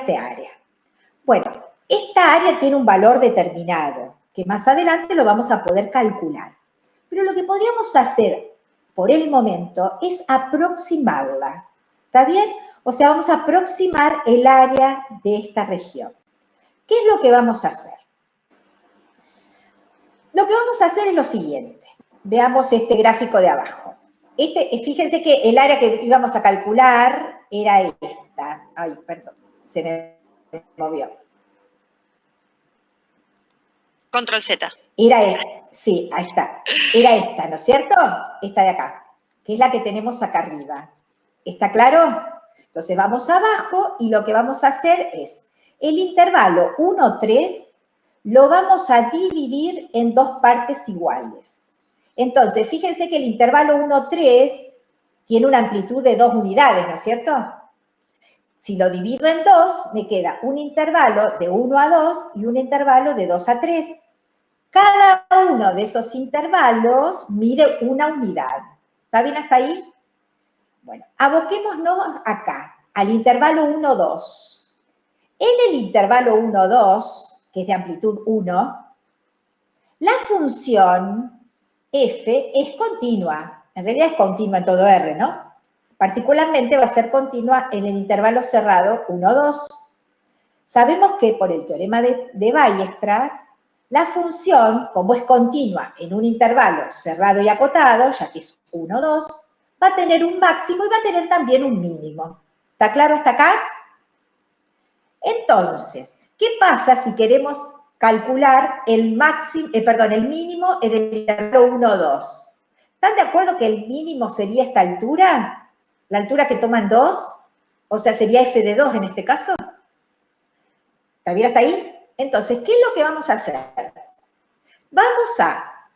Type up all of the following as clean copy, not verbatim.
este área. Bueno, esta área tiene un valor determinado, que más adelante lo vamos a poder calcular. Pero lo que podríamos hacer por el momento es aproximarla. ¿Está bien? O sea, vamos a aproximar el área de esta región. ¿Qué es lo que vamos a hacer? Lo que vamos a hacer es lo siguiente. Veamos este gráfico de abajo. Fíjense que el área que íbamos a calcular era esta. Ay, perdón, se me movió. Control Z. Sí, ahí está. Era esta, ¿no es cierto? Esta de acá, que es la que tenemos acá arriba. ¿Está claro? Entonces vamos abajo y lo que vamos a hacer es el intervalo 1, 3 lo vamos a dividir en dos partes iguales. Entonces, fíjense que el intervalo 1, 3 tiene una amplitud de 2 unidades, ¿no es cierto? Si lo divido en 2, me queda un intervalo de 1 a 2 y un intervalo de 2 a 3. Cada uno de esos intervalos mide una unidad. ¿Está bien hasta ahí? Bueno, aboquémonos acá, al intervalo 1, 2. En el intervalo 1, 2, que es de amplitud 1, la función f es continua. En realidad es continua en todo R, ¿no? Particularmente va a ser continua en el intervalo cerrado 1, 2. Sabemos que por el teorema de Weierstrass, la función, como es continua en un intervalo cerrado y acotado, ya que es 1, 2, va a tener un máximo y va a tener también un mínimo. ¿Está claro hasta acá? Entonces, ¿qué pasa si queremos calcular el mínimo en el intervalo 1, 2? ¿Están de acuerdo que el mínimo sería esta altura? ¿La altura que toman 2? O sea, sería f de 2 en este caso. ¿Está bien hasta ahí? Entonces, ¿qué es lo que vamos a hacer? Vamos a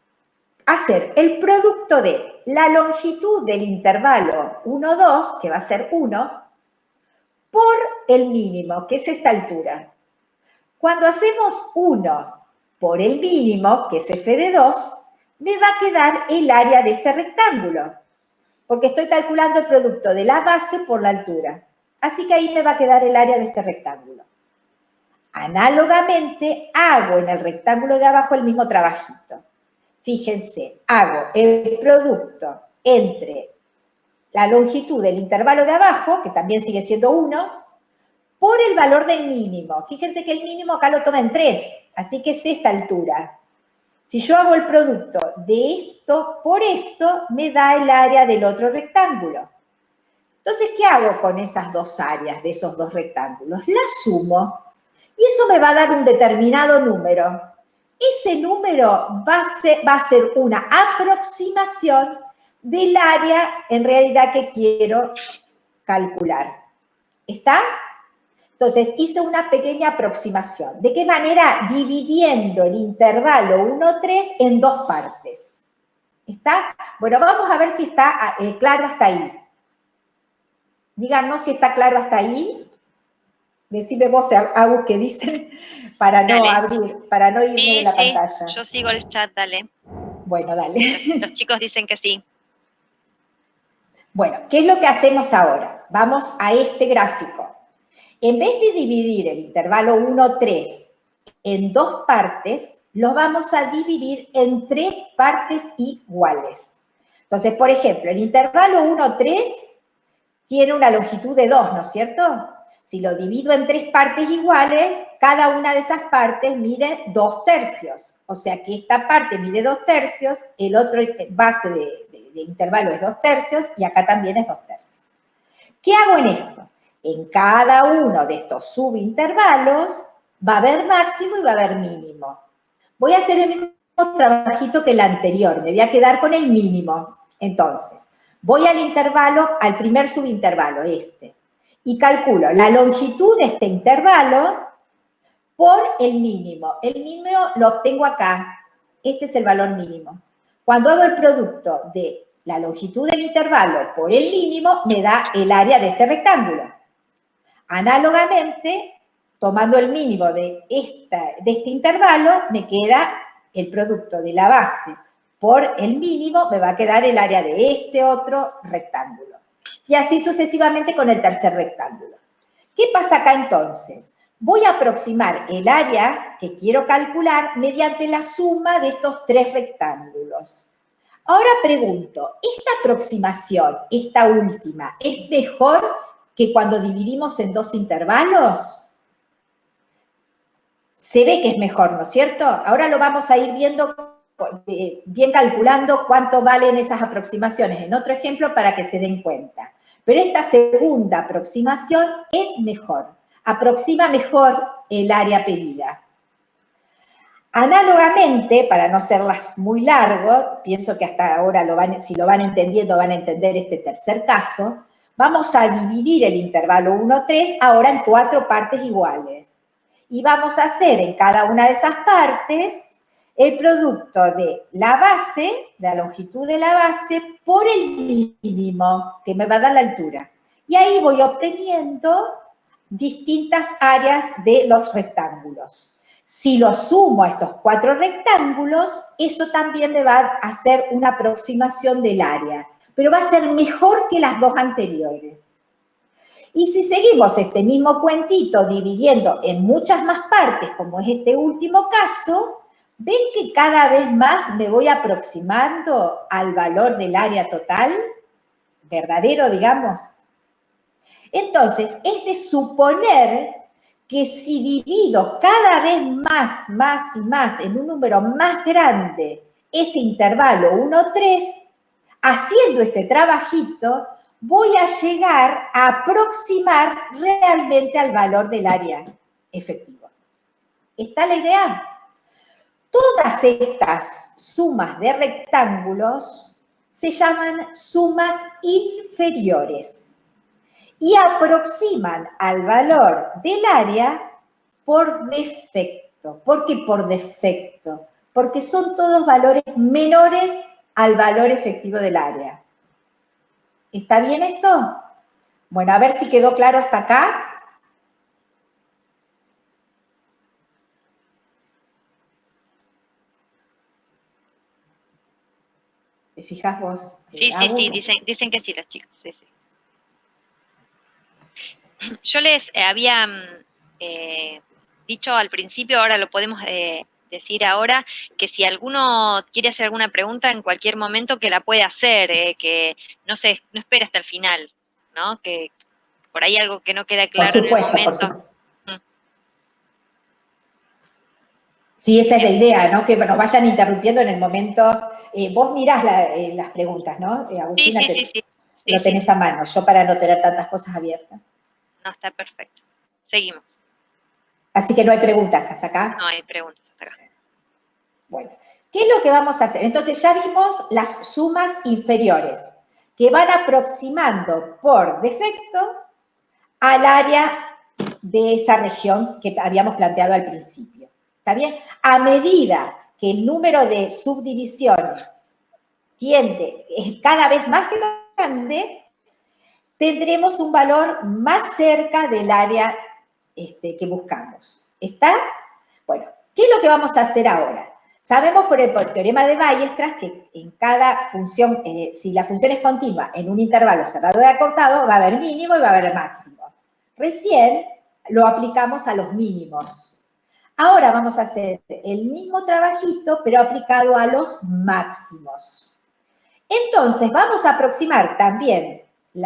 hacer el producto de la longitud del intervalo 1, 2, que va a ser 1, por el mínimo, que es esta altura. Cuando hacemos 1 por el mínimo, que es f de 2, me va a quedar el área de este rectángulo, porque estoy calculando el producto de la base por la altura. Así que ahí me va a quedar el área de este rectángulo. Análogamente, hago en el rectángulo de abajo el mismo trabajito. Fíjense, hago el producto entre la longitud del intervalo de abajo, que también sigue siendo 1, por el valor del mínimo. Fíjense que el mínimo acá lo toma en 3, así que es esta altura. Si yo hago el producto de esto por esto, me da el área del otro rectángulo. Entonces, ¿qué hago con esas dos áreas de esos dos rectángulos? Las sumo. Y eso me va a dar un determinado número. Ese número va a ser una aproximación del área en realidad que quiero calcular. ¿Está? Entonces, hice una pequeña aproximación. ¿De qué manera? Dividiendo el intervalo 1, 3 en dos partes. ¿Está? Bueno, vamos a ver si está claro hasta ahí. Díganos si está claro hasta ahí. Decime vos, Agus, qué dicen, para no para no irme de la pantalla. Yo sigo el chat, dale. Bueno, dale. Los chicos dicen que sí. Bueno, ¿qué es lo que hacemos ahora? Vamos a este gráfico. En vez de dividir el intervalo 1, 3 en dos partes, lo vamos a dividir en tres partes iguales. Entonces, por ejemplo, el intervalo 1, 3 tiene una longitud de 2, ¿no es cierto? Si lo divido en tres partes iguales, cada una de esas partes mide 2/3. O sea que esta parte mide 2/3, el otro base de intervalo es 2/3 y acá también es 2/3. ¿Qué hago en esto? En cada uno de estos subintervalos va a haber máximo y va a haber mínimo. Voy a hacer el mismo trabajito que el anterior, me voy a quedar con el mínimo. Entonces, voy al intervalo, al primer subintervalo, este, y calculo la longitud de este intervalo por el mínimo. El mínimo lo obtengo acá. Este es el valor mínimo. Cuando hago el producto de la longitud del intervalo por el mínimo, me da el área de este rectángulo. Análogamente, tomando el mínimo de este intervalo, me queda el producto de la base por el mínimo, me va a quedar el área de este otro rectángulo. Y así sucesivamente con el tercer rectángulo. ¿Qué pasa acá entonces? Voy a aproximar el área que quiero calcular mediante la suma de estos tres rectángulos. Ahora pregunto, ¿esta aproximación, esta última, es mejor que cuando dividimos en dos intervalos? Se ve que es mejor, ¿no es cierto? Ahora lo vamos a ir viendo, bien calculando cuánto valen esas aproximaciones en otro ejemplo para que se den cuenta. Pero esta segunda aproximación es mejor, aproxima mejor el área pedida. Análogamente, para no hacerlas muy largo, pienso que hasta ahora, si lo van entendiendo, van a entender este tercer caso, vamos a dividir el intervalo 1, 3 ahora en 4 partes iguales. Y vamos a hacer en cada una de esas partes el producto de la base, de la longitud de la base, por el mínimo, que me va a dar la altura. Y ahí voy obteniendo distintas áreas de los rectángulos. Si lo sumo a estos 4 rectángulos, eso también me va a hacer una aproximación del área, pero va a ser mejor que las dos anteriores. Y si seguimos este mismo cuentito dividiendo en muchas más partes, como es este último caso, ¿ven que cada vez más me voy aproximando al valor del área total? ¿Verdadero, digamos? Entonces, es de suponer que si divido cada vez más y más en un número más grande ese intervalo 1, 3, haciendo este trabajito, voy a llegar a aproximar realmente al valor del área efectivo. ¿Está la idea? Todas estas sumas de rectángulos se llaman sumas inferiores y aproximan al valor del área por defecto. ¿Por qué por defecto? Porque son todos valores menores al valor efectivo del área. ¿Está bien esto? Bueno, a ver si quedó claro hasta acá. ¿Te fijas vos? Sí, dicen que sí los chicos, sí. Yo les había dicho al principio, ahora lo podemos decir ahora, que si alguno quiere hacer alguna pregunta en cualquier momento que la puede hacer, que no espera hasta el final, ¿no? Que por ahí algo que no queda claro en el momento. Sí, esa es la idea, ¿no? Que nos vayan interrumpiendo en el momento. Vos mirás las preguntas, ¿no? Agustina, sí. Lo tenés a mano, yo para no tener tantas cosas abiertas. No, está perfecto. Seguimos. Así que no hay preguntas hasta acá. No hay preguntas hasta acá. Bueno, ¿qué es lo que vamos a hacer? Entonces ya vimos las sumas inferiores, que van aproximando por defecto al área de esa región que habíamos planteado al principio. ¿Está bien? A medida que el número de subdivisiones es cada vez más grande, tendremos un valor más cerca del área que buscamos. ¿Está? Bueno, ¿qué es lo que vamos a hacer ahora? Sabemos por el teorema de Weierstrass que en cada función, si la función es continua en un intervalo cerrado y acortado, va a haber mínimo y va a haber máximo. Recién lo aplicamos a los mínimos. Ahora vamos a hacer el mismo trabajito, pero aplicado a los máximos. Entonces, vamos a aproximar también el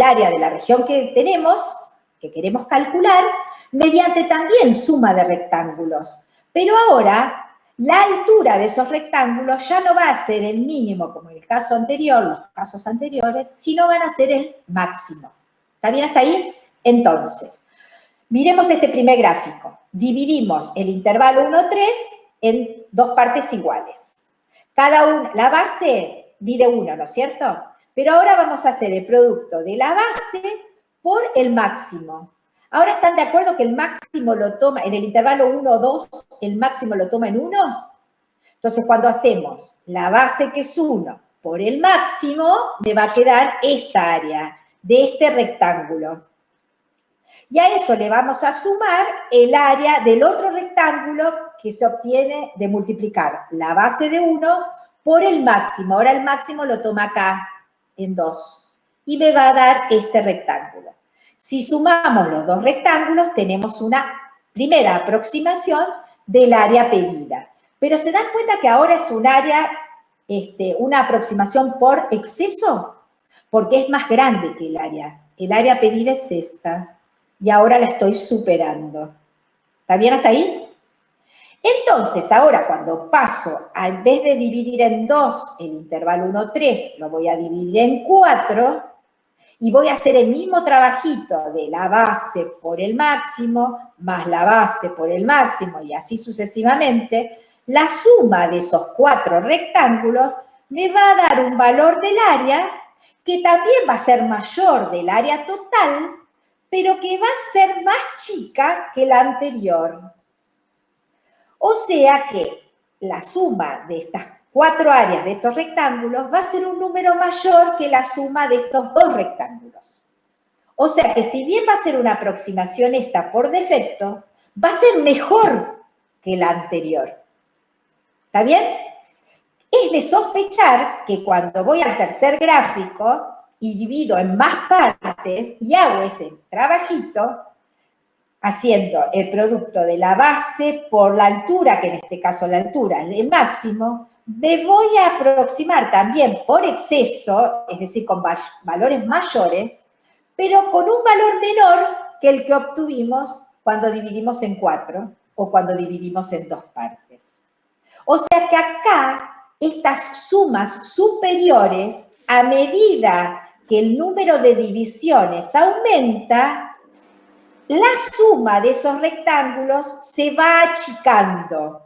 área de la región que tenemos, que queremos calcular, mediante también suma de rectángulos. Pero ahora, la altura de esos rectángulos ya no va a ser el mínimo, como en el caso anterior, los casos anteriores, sino van a ser el máximo. ¿Está bien hasta ahí? Entonces, miremos este primer gráfico. Dividimos el intervalo 1, 3 en dos partes iguales. Cada una, la base mide 1, ¿no es cierto? Pero ahora vamos a hacer el producto de la base por el máximo. ¿Ahora están de acuerdo que el máximo lo toma, en el intervalo 1, 2, el máximo lo toma en 1? Entonces, cuando hacemos la base que es 1 por el máximo, me va a quedar esta área de este rectángulo. Y a eso le vamos a sumar el área del otro rectángulo que se obtiene de multiplicar la base de 1 por el máximo. Ahora el máximo lo toma acá, en 2. Y me va a dar este rectángulo. Si sumamos los dos rectángulos, tenemos una primera aproximación del área pedida. Pero ¿se dan cuenta que ahora es un área, una aproximación por exceso? Porque es más grande que el área. El área pedida es esta. Y ahora la estoy superando. ¿Está bien hasta ahí? Entonces, ahora cuando paso, en vez de dividir en 2 el intervalo 1, 3, lo voy a dividir en 4 y voy a hacer el mismo trabajito de la base por el máximo, más la base por el máximo y así sucesivamente, la suma de esos 4 rectángulos me va a dar un valor del área que también va a ser mayor del área total, pero que va a ser más chica que la anterior. O sea que la suma de estas 4 áreas de estos rectángulos va a ser un número mayor que la suma de estos 2 rectángulos. O sea que si bien va a ser una aproximación esta por defecto, va a ser mejor que la anterior. ¿Está bien? Es de sospechar que cuando voy al tercer gráfico y divido en más partes y hago ese trabajito, haciendo el producto de la base por la altura, que en este caso la altura es el máximo, me voy a aproximar también por exceso, es decir, con valores mayores, pero con un valor menor que el que obtuvimos cuando dividimos en 4 o cuando dividimos en 2 partes. O sea que acá estas sumas superiores, a medida que el número de divisiones aumenta, la suma de esos rectángulos se va achicando,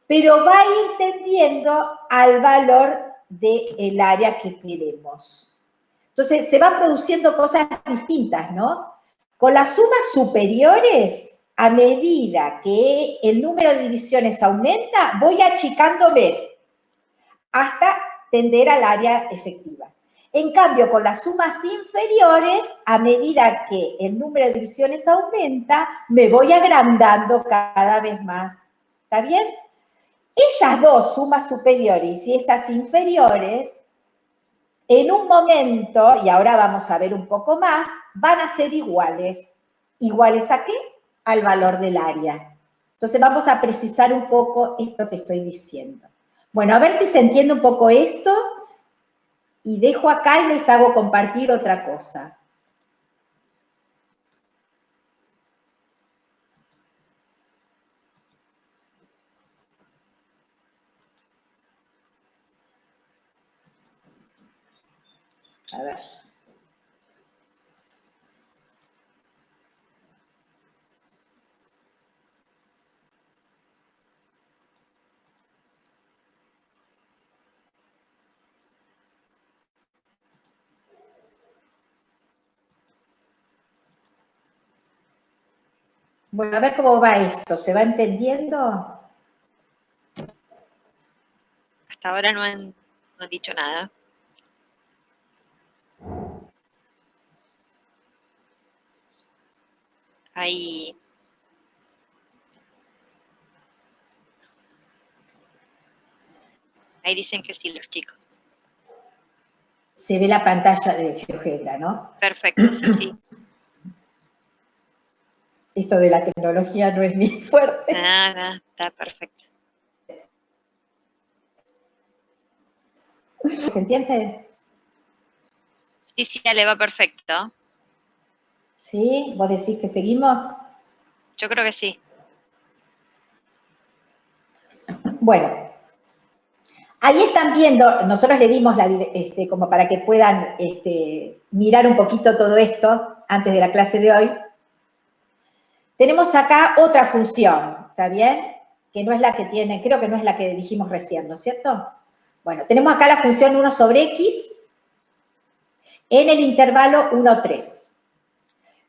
pero va a ir tendiendo al valor del área que queremos. Entonces, se van produciendo cosas distintas, ¿no? Con las sumas superiores, a medida que el número de divisiones aumenta, voy achicándome hasta tender al área efectiva. En cambio, con las sumas inferiores, a medida que el número de divisiones aumenta, me voy agrandando cada vez más. ¿Está bien? Esas dos sumas superiores y esas inferiores, en un momento, y ahora vamos a ver un poco más, van a ser iguales. ¿Iguales a qué? Al valor del área. Entonces vamos a precisar un poco esto que estoy diciendo. Bueno, a ver si se entiende un poco esto. Y dejo acá y les hago compartir otra cosa. A ver. Bueno, a ver cómo va esto. ¿Se va entendiendo? Hasta ahora no han dicho nada. Ahí dicen que sí los chicos. Se ve la pantalla de GeoGebra, ¿no? Perfecto, sí, sí. Esto de la tecnología no es mi fuerte. Nada, está perfecto. ¿Se entiende? Sí, sí, ya le va perfecto. ¿Sí? ¿Vos decís que seguimos? Yo creo que sí. Bueno, ahí están viendo, nosotros le dimos como para que puedan mirar un poquito todo esto antes de la clase de hoy. Tenemos acá otra función, ¿está bien? Que no es la que tiene, creo que no es la que dijimos recién, ¿no es cierto? Bueno, tenemos acá la función 1 sobre x en el intervalo 1, 3.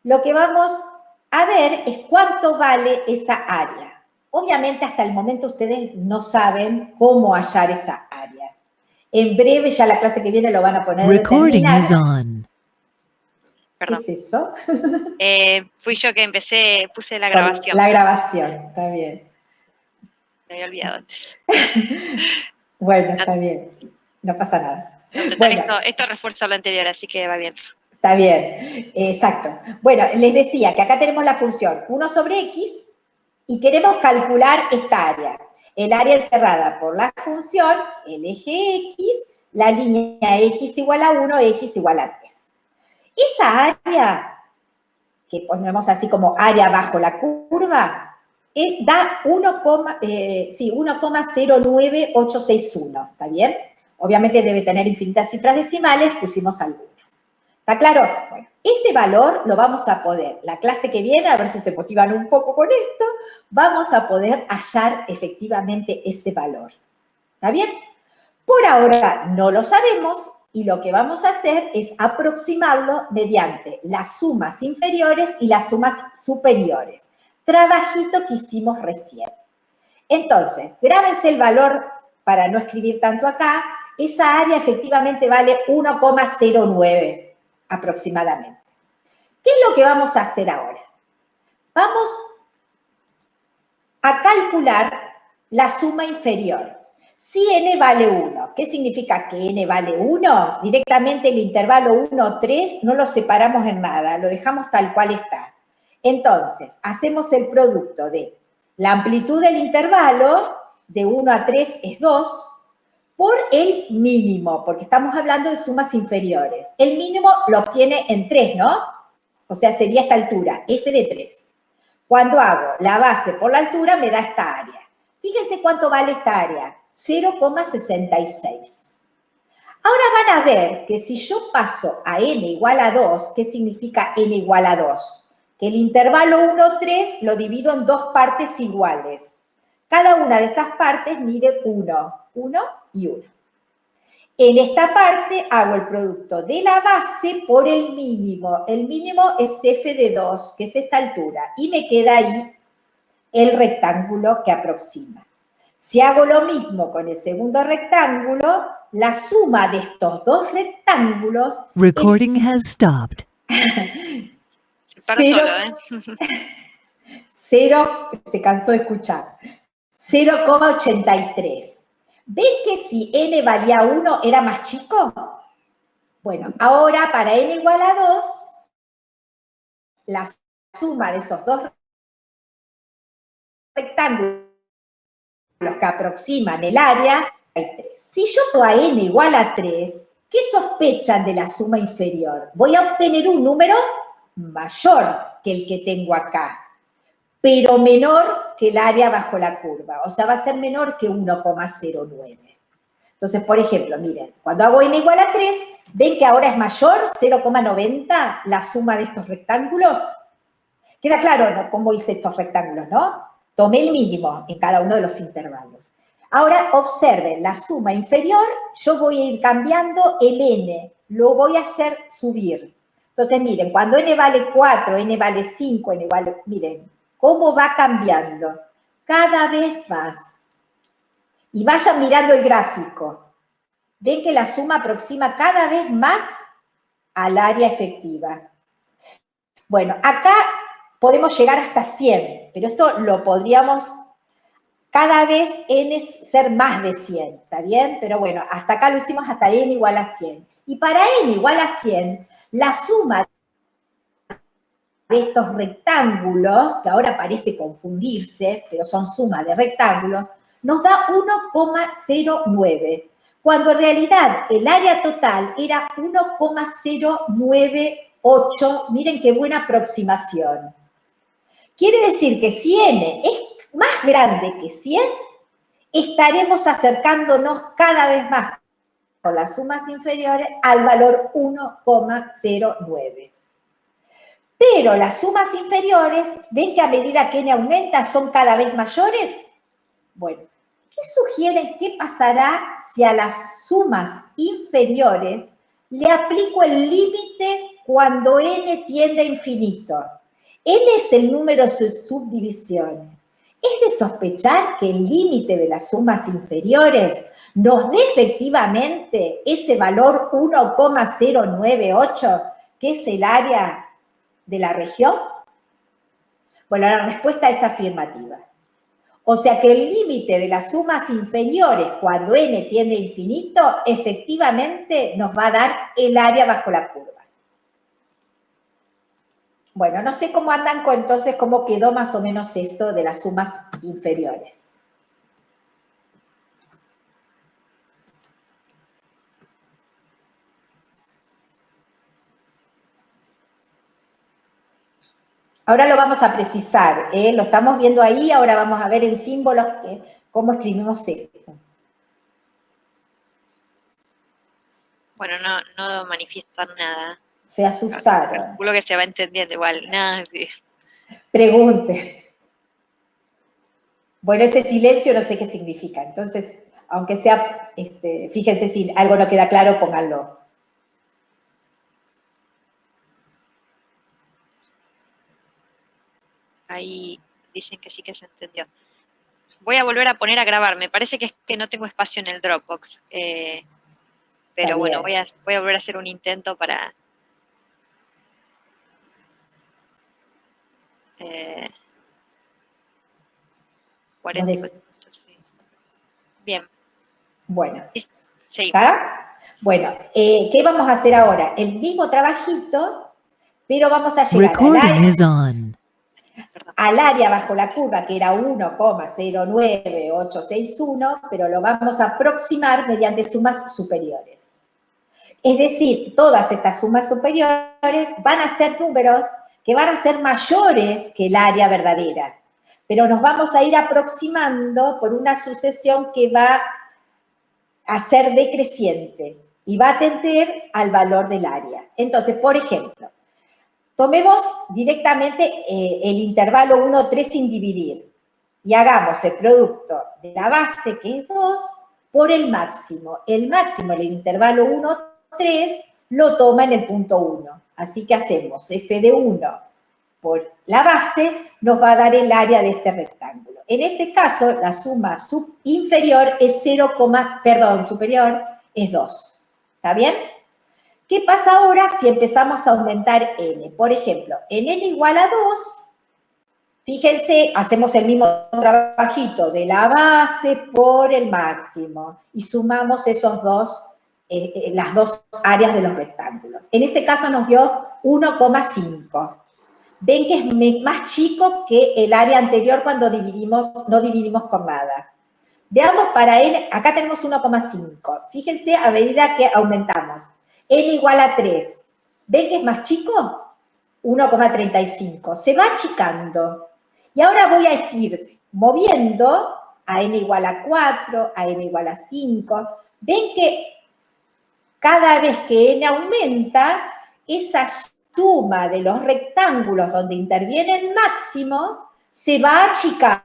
Lo que vamos a ver es cuánto vale esa área. Obviamente hasta el momento ustedes no saben cómo hallar esa área. En breve, ya la clase que viene lo van a poner en Recording terminar. is on. ¿Qué es eso? Fui yo que puse la grabación. La grabación, está bien. Me había olvidado antes. Bueno, está bien. No pasa nada. No, total, Bueno, esto refuerza lo anterior, así que va bien. Está bien, exacto. Bueno, les decía que acá tenemos la función 1 sobre x y queremos calcular esta área. El área encerrada por la función, el eje x, la línea x igual a 1, x igual a 3. Esa área, que ponemos así como área bajo la curva, da 1,09861, ¿está bien? Obviamente debe tener infinitas cifras decimales, pusimos algunas. ¿Está claro? Bueno, ese valor lo vamos a poder, la clase que viene, a ver si se motivan un poco con esto, vamos a poder hallar efectivamente ese valor. ¿Está bien? Por ahora no lo sabemos y lo que vamos a hacer es aproximarlo mediante las sumas inferiores y las sumas superiores. Trabajito que hicimos recién. Entonces, grábense el valor para no escribir tanto acá. Esa área efectivamente vale 1,09 aproximadamente. ¿Qué es lo que vamos a hacer ahora? Vamos a calcular la suma inferior. Si n vale 1, ¿qué significa que n vale 1? Directamente el intervalo 1, 3 no lo separamos en nada, lo dejamos tal cual está. Entonces, hacemos el producto de la amplitud del intervalo, de 1 a 3 es 2, por el mínimo, porque estamos hablando de sumas inferiores. El mínimo lo obtiene en 3, ¿no? O sea, sería esta altura, f de 3. Cuando hago la base por la altura, me da esta área. Fíjense cuánto vale esta área, 0,66. Ahora van a ver que si yo paso a n igual a 2, ¿qué significa n igual a 2? Que el intervalo 1, 3 lo divido en dos partes iguales. Cada una de esas partes mide 1, 1 y 1. En esta parte hago el producto de la base por el mínimo. El mínimo es f de 2, que es esta altura, y me queda ahí el rectángulo que aproxima. Si hago lo mismo con el segundo rectángulo, la suma de estos dos rectángulos Recording es has stopped. Para solo, ¿eh? 0, se cansó de escuchar, 0,83. ¿Ven que si n valía 1 era más chico? Bueno, ahora para n igual a 2, la suma de esos dos rectángulos que aproximan el área hay 3. Si yo pongo a n igual a 3, ¿qué sospechan de la suma inferior? Voy a obtener un número mayor que el que tengo acá, pero menor que el área bajo la curva. O sea, va a ser menor que 1,09. Entonces, por ejemplo, miren, cuando hago n igual a 3, ¿ven que ahora es mayor 0,90 la suma de estos rectángulos? Queda claro, ¿no?, cómo hice estos rectángulos, ¿no? Tomé el mínimo en cada uno de los intervalos. Ahora observen, la suma inferior, yo voy a ir cambiando el n, lo voy a hacer subir. Entonces, miren, cuando n vale 4, n vale 5, n vale, miren, cómo va cambiando cada vez más. Y vayan mirando el gráfico. Ven que la suma aproxima cada vez más al área efectiva. Bueno, acá podemos llegar hasta 100, pero esto lo podríamos cada vez n ser más de 100, ¿está bien? Pero bueno, hasta acá lo hicimos hasta n igual a 100. Y para n igual a 100, la suma de estos rectángulos, que ahora parece confundirse, pero son sumas de rectángulos, nos da 1,09, cuando en realidad el área total era 1,098, miren qué buena aproximación. Quiere decir que si n es más grande que 100, estaremos acercándonos cada vez más con las sumas inferiores al valor 1,09. Pero las sumas inferiores, ¿ven que a medida que n aumenta son cada vez mayores? Bueno, ¿qué sugieren? ¿Qué pasará si a las sumas inferiores le aplico el límite cuando n tiende a infinito? N es el número de sus subdivisiones. Es de sospechar que el límite de las sumas inferiores nos dé efectivamente ese valor 1,098, que es el área de la región. Bueno, la respuesta es afirmativa. O sea que el límite de las sumas inferiores cuando n tiende a infinito, efectivamente nos va a dar el área bajo la curva. Bueno, no sé cómo andan con entonces, cómo quedó más o menos esto de las sumas inferiores. Ahora lo vamos a precisar, ¿eh? Lo estamos viendo ahí, ahora vamos a ver en símbolos cómo escribimos esto. Bueno, no manifiestan nada. Se asustaron. Calculo que se va entendiendo igual. Nada, sí. Pregunte. Bueno, ese silencio no sé qué significa. Entonces, aunque sea, fíjense si algo no queda claro, pónganlo. Ahí dicen que sí que se entendió. Voy a volver a poner a grabar. Me parece que es que no tengo espacio en el Dropbox. Está Pero bueno, bien. voy a volver a hacer un intento para... 44 minutos, sí. Bien. Bueno, Seguimos. ¿está? Bueno, ¿qué vamos a hacer ahora? El mismo trabajito, pero vamos a llegar al área bajo la curva, que era 1,09861, pero lo vamos a aproximar mediante sumas superiores. Es decir, todas estas sumas superiores van a ser números que van a ser mayores que el área verdadera, pero nos vamos a ir aproximando por una sucesión que va a ser decreciente y va a tender al valor del área. Entonces, por ejemplo, tomemos directamente el intervalo 1, 3 sin dividir y hagamos el producto de la base, que es 2, por el máximo. El máximo en el intervalo 1, 3 lo toma en el punto 1. Así que hacemos f de 1 por la base, nos va a dar el área de este rectángulo. En ese caso, la suma inferior es 0, perdón, superior es 2. ¿Está bien? ¿Qué pasa ahora si empezamos a aumentar n? Por ejemplo, en n igual a 2, fíjense, hacemos el mismo trabajito de la base por el máximo y sumamos esos dos, las dos áreas de los rectángulos. En ese caso nos dio 1,5. Ven que es más chico que el área anterior cuando no dividimos con nada. Veamos para n, acá tenemos 1,5. Fíjense a medida que aumentamos. N igual a 3. ¿Ven que es más chico? 1,35. Se va achicando. Y ahora voy a decir, moviendo a n igual a 4, a n igual a 5. Ven que cada vez que n aumenta, esa suma de los rectángulos donde interviene el máximo se va achicando.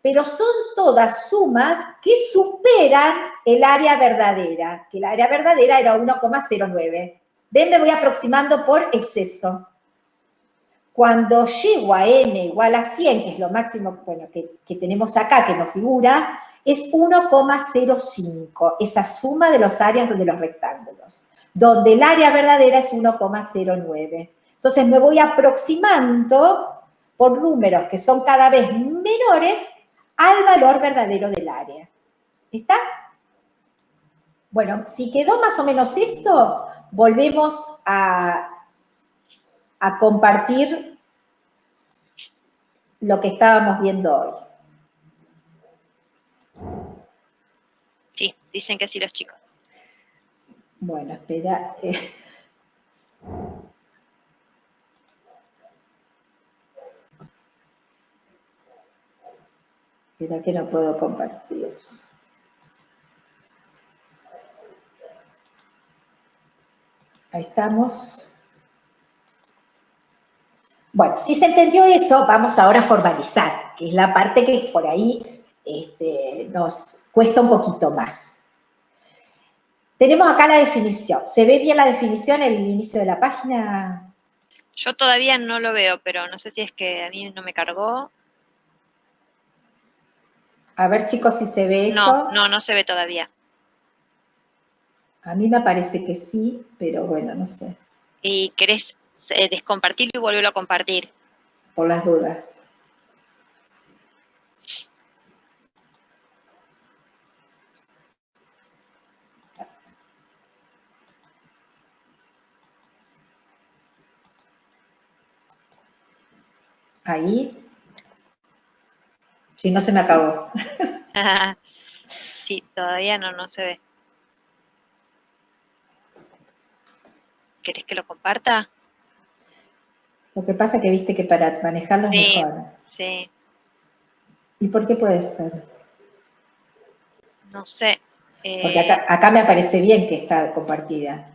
Pero son todas sumas que superan el área verdadera, que el área verdadera era 1,09. ¿Ven? Me voy aproximando por exceso. Cuando llego a n igual a 100, que es lo máximo bueno, que tenemos acá, que nos figura, es 1,05, esa suma de los áreas de los rectángulos, donde el área verdadera es 1,09. Entonces me voy aproximando por números que son cada vez menores al valor verdadero del área. ¿Está? Bueno, si quedó más o menos esto, volvemos a compartir lo que estábamos viendo hoy. Sí, dicen que sí los chicos. Bueno, espera. Espera que no puedo compartir. Ahí estamos. Bueno, si se entendió eso, vamos ahora a formalizar, que es la parte que por ahí nos cuesta un poquito más. Tenemos acá la definición. ¿Se ve bien la definición en el inicio de la página? Yo todavía no lo veo, pero no sé si es que a mí no me cargó. A ver, chicos, si se ve eso. No se ve todavía. A mí me parece que sí, pero bueno, no sé. ¿Y querés descompartirlo y volverlo a compartir? Por las dudas. Ahí. Si no, se me acabó. Sí, todavía no se ve. ¿Querés que lo comparta? Lo que pasa que viste que para manejarlo es Sí, mejor. sí, ¿Y por qué puede ser? no sé. Porque acá me aparece bien que está compartida.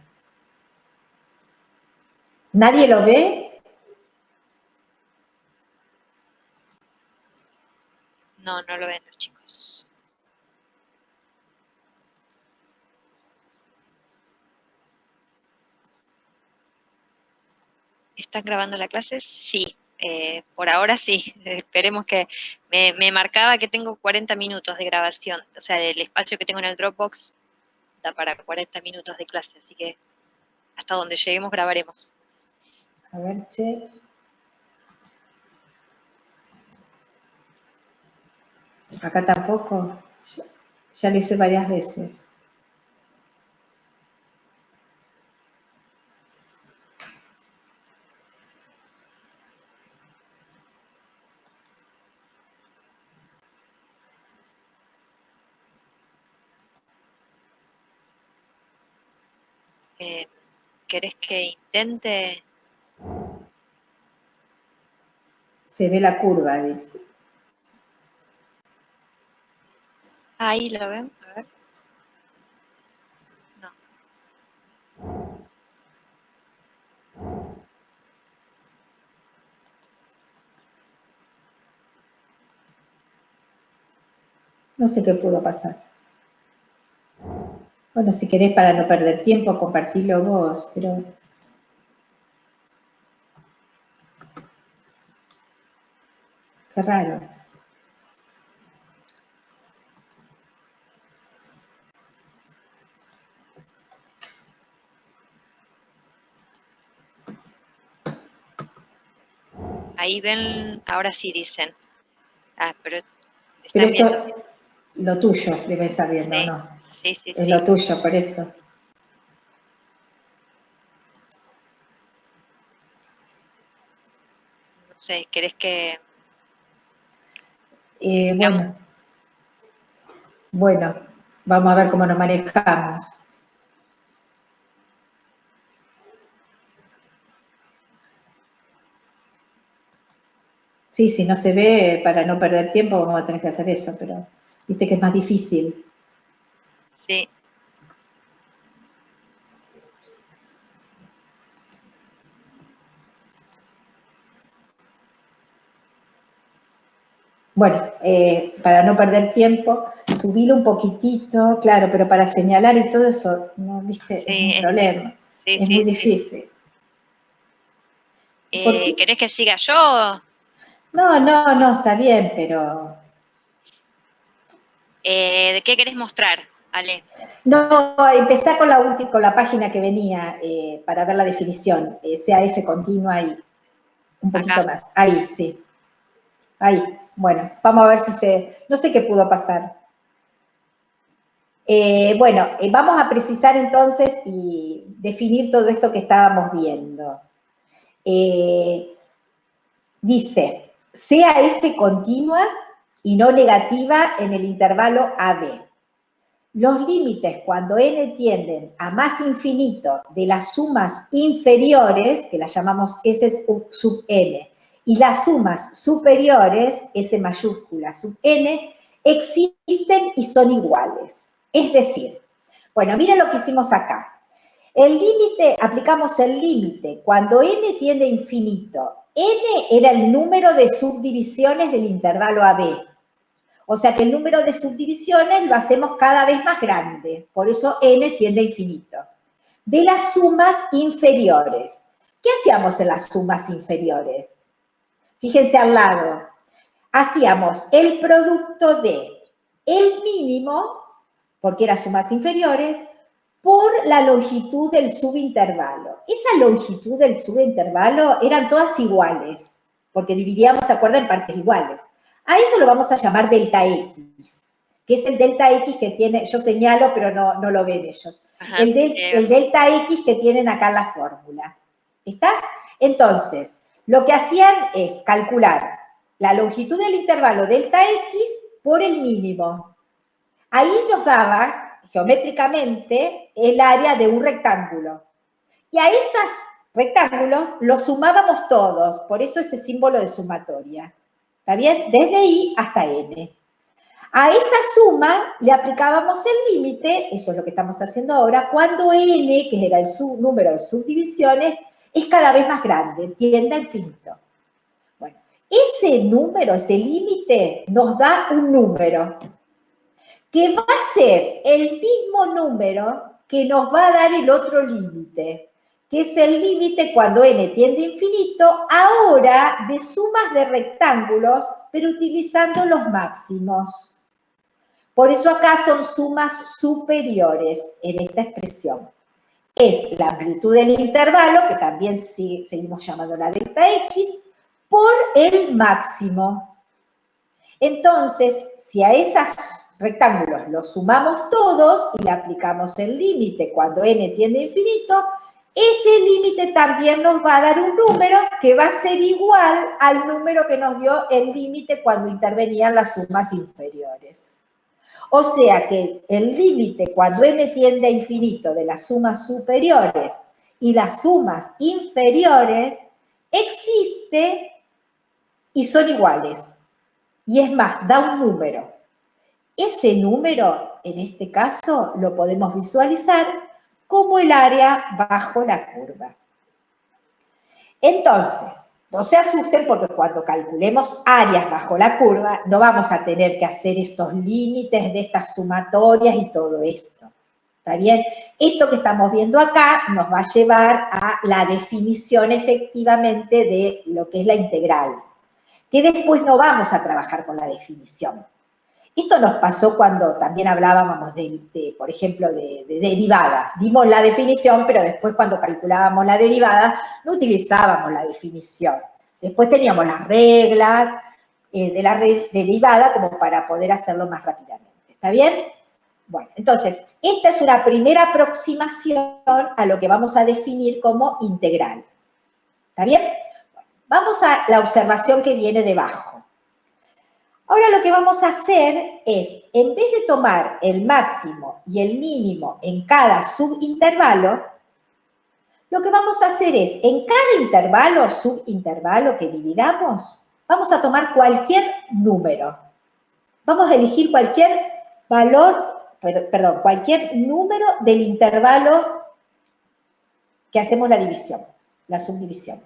¿Nadie lo ve? No lo ven los chicos. ¿Están grabando la clase? Sí, por ahora sí. Esperemos que... Me marcaba que tengo 40 minutos de grabación. O sea, el espacio que tengo en el Dropbox da para 40 minutos de clase, así que hasta donde lleguemos grabaremos. A ver, che. Acá tampoco. Ya lo hice varias veces. ¿Querés que intente? Se ve la curva, dice. Ahí lo ven, a ver. No. No sé qué pudo pasar. Bueno, si querés, para no perder tiempo, compartirlo vos, pero... Qué raro. Ahí ven, ahora sí dicen. Ah, pero Pero están esto, viendo. lo tuyo debe estar viendo, Sí, ¿no? sí, sí, Es sí. lo tuyo, por eso. No sé, ¿querés que sigamos? Bueno, vamos a ver cómo nos manejamos. Sí, si no se ve, para no perder tiempo, vamos a tener que hacer eso, pero viste que es más difícil. Sí. Bueno, para no perder tiempo, subilo un poquitito, claro, pero para señalar y todo eso, ¿no? ¿Viste? Es Sí, un problema, sí, es muy sí, sí. difícil. ¿Por qué? ¿Querés que siga yo? No, está bien, pero... ¿De qué querés mostrar, Ale? No, empezá con la última, con la página que venía para ver la definición, CAF continua y un poquito Acá. más. Ahí, sí. Ahí. Bueno, vamos a ver si se... No sé qué pudo pasar. Bueno, vamos a precisar entonces y definir todo esto que estábamos viendo. Dice, CAF continua y no negativa en el intervalo AB. Los límites cuando n tienden a más infinito de las sumas inferiores, que las llamamos S sub n, y las sumas superiores, S mayúscula sub n, existen y son iguales. Es decir, bueno, miren lo que hicimos acá. El límite, aplicamos el límite cuando n tiende a infinito. N era el número de subdivisiones del intervalo AB. O sea que el número de subdivisiones lo hacemos cada vez más grande, por eso n tiende a infinito. De las sumas inferiores. ¿Qué hacíamos en las sumas inferiores? Fíjense al lado. Hacíamos el producto de el mínimo, porque eran sumas inferiores, por la longitud del subintervalo. Esa longitud del subintervalo eran todas iguales, porque dividíamos, ¿se acuerdan?, en partes iguales. A eso lo vamos a llamar delta X, que es el delta X que tiene, yo señalo, pero no lo ven ellos. Ajá. El delta X que tienen acá en la fórmula. ¿Está? Entonces, lo que hacían es calcular la longitud del intervalo delta X por el mínimo. Ahí nos daba, geométricamente, el área de un rectángulo. Y a esos rectángulos los sumábamos todos, por eso ese símbolo de sumatoria. ¿Está bien? Desde I hasta N. A esa suma le aplicábamos el límite, eso es lo que estamos haciendo ahora, cuando N, que era el número de subdivisiones, es cada vez más grande, tiende a infinito. Bueno, ese número, ese límite, nos da un número que va a ser el mismo número que nos va a dar el otro límite, que es el límite cuando n tiende a infinito, ahora de sumas de rectángulos, pero utilizando los máximos. Por eso acá son sumas superiores en esta expresión. Es la amplitud del intervalo, que también seguimos llamando la delta X, por el máximo. Entonces, si a esos rectángulos los sumamos todos y le aplicamos el límite cuando n tiende a infinito, ese límite también nos va a dar un número que va a ser igual al número que nos dio el límite cuando intervenían las sumas inferiores. O sea que el límite cuando n tiende a infinito de las sumas superiores y las sumas inferiores existe y son iguales. Y es más, da un número. Ese número, en este caso, lo podemos visualizar como el área bajo la curva. Entonces, no se asusten porque cuando calculemos áreas bajo la curva, no vamos a tener que hacer estos límites de estas sumatorias y todo esto. ¿Está bien? Esto que estamos viendo acá nos va a llevar a la definición efectivamente de lo que es la integral, que después no vamos a trabajar con la definición. Esto nos pasó cuando también hablábamos, por ejemplo, de derivada. Dimos la definición, pero después cuando calculábamos la derivada no utilizábamos la definición. Después teníamos las reglas de la derivada como para poder hacerlo más rápidamente. ¿Está bien? Bueno, entonces, esta es una primera aproximación a lo que vamos a definir como integral. ¿Está bien? Bueno, vamos a la observación que viene debajo. Ahora lo que vamos a hacer es, en vez de tomar el máximo y el mínimo en cada subintervalo, lo que vamos a hacer es, en cada intervalo, subintervalo que dividamos, vamos a tomar cualquier número. Vamos a elegir cualquier valor, perdón, cualquier número del intervalo que hacemos la división, la subdivisión.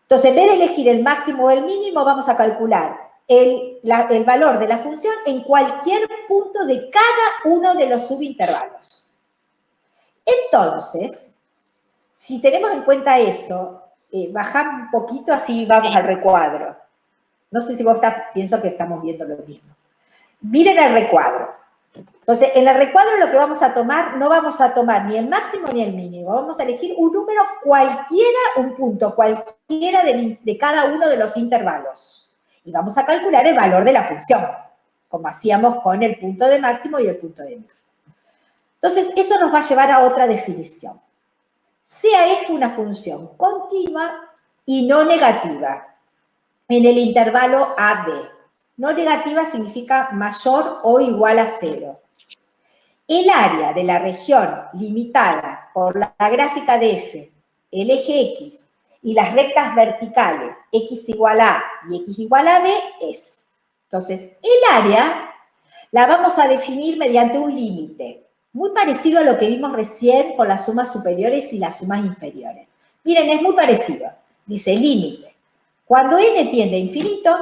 Entonces, en vez de elegir el máximo o el mínimo, vamos a calcular el valor de la función en cualquier punto de cada uno de los subintervalos. Entonces, si tenemos en cuenta eso, bajamos un poquito, así vamos al recuadro. No sé si vos pienso que estamos viendo lo mismo. Miren el recuadro. Entonces, en el recuadro lo que vamos a tomar, no vamos a tomar ni el máximo ni el mínimo. Vamos a elegir un número cualquiera, un punto cualquiera de cada uno de los intervalos. Y vamos a calcular el valor de la función, como hacíamos con el punto de máximo y el punto de mínimo. Entonces, eso nos va a llevar a otra definición. Sea f una función continua y no negativa en el intervalo AB. No negativa significa mayor o igual a 0. El área de la región limitada por la gráfica de f, el eje X, y las rectas verticales x igual a y x igual a b es. Entonces, el área la vamos a definir mediante un límite, muy parecido a lo que vimos recién con las sumas superiores y las sumas inferiores. Miren, es muy parecido. Dice límite. Cuando n tiende a infinito,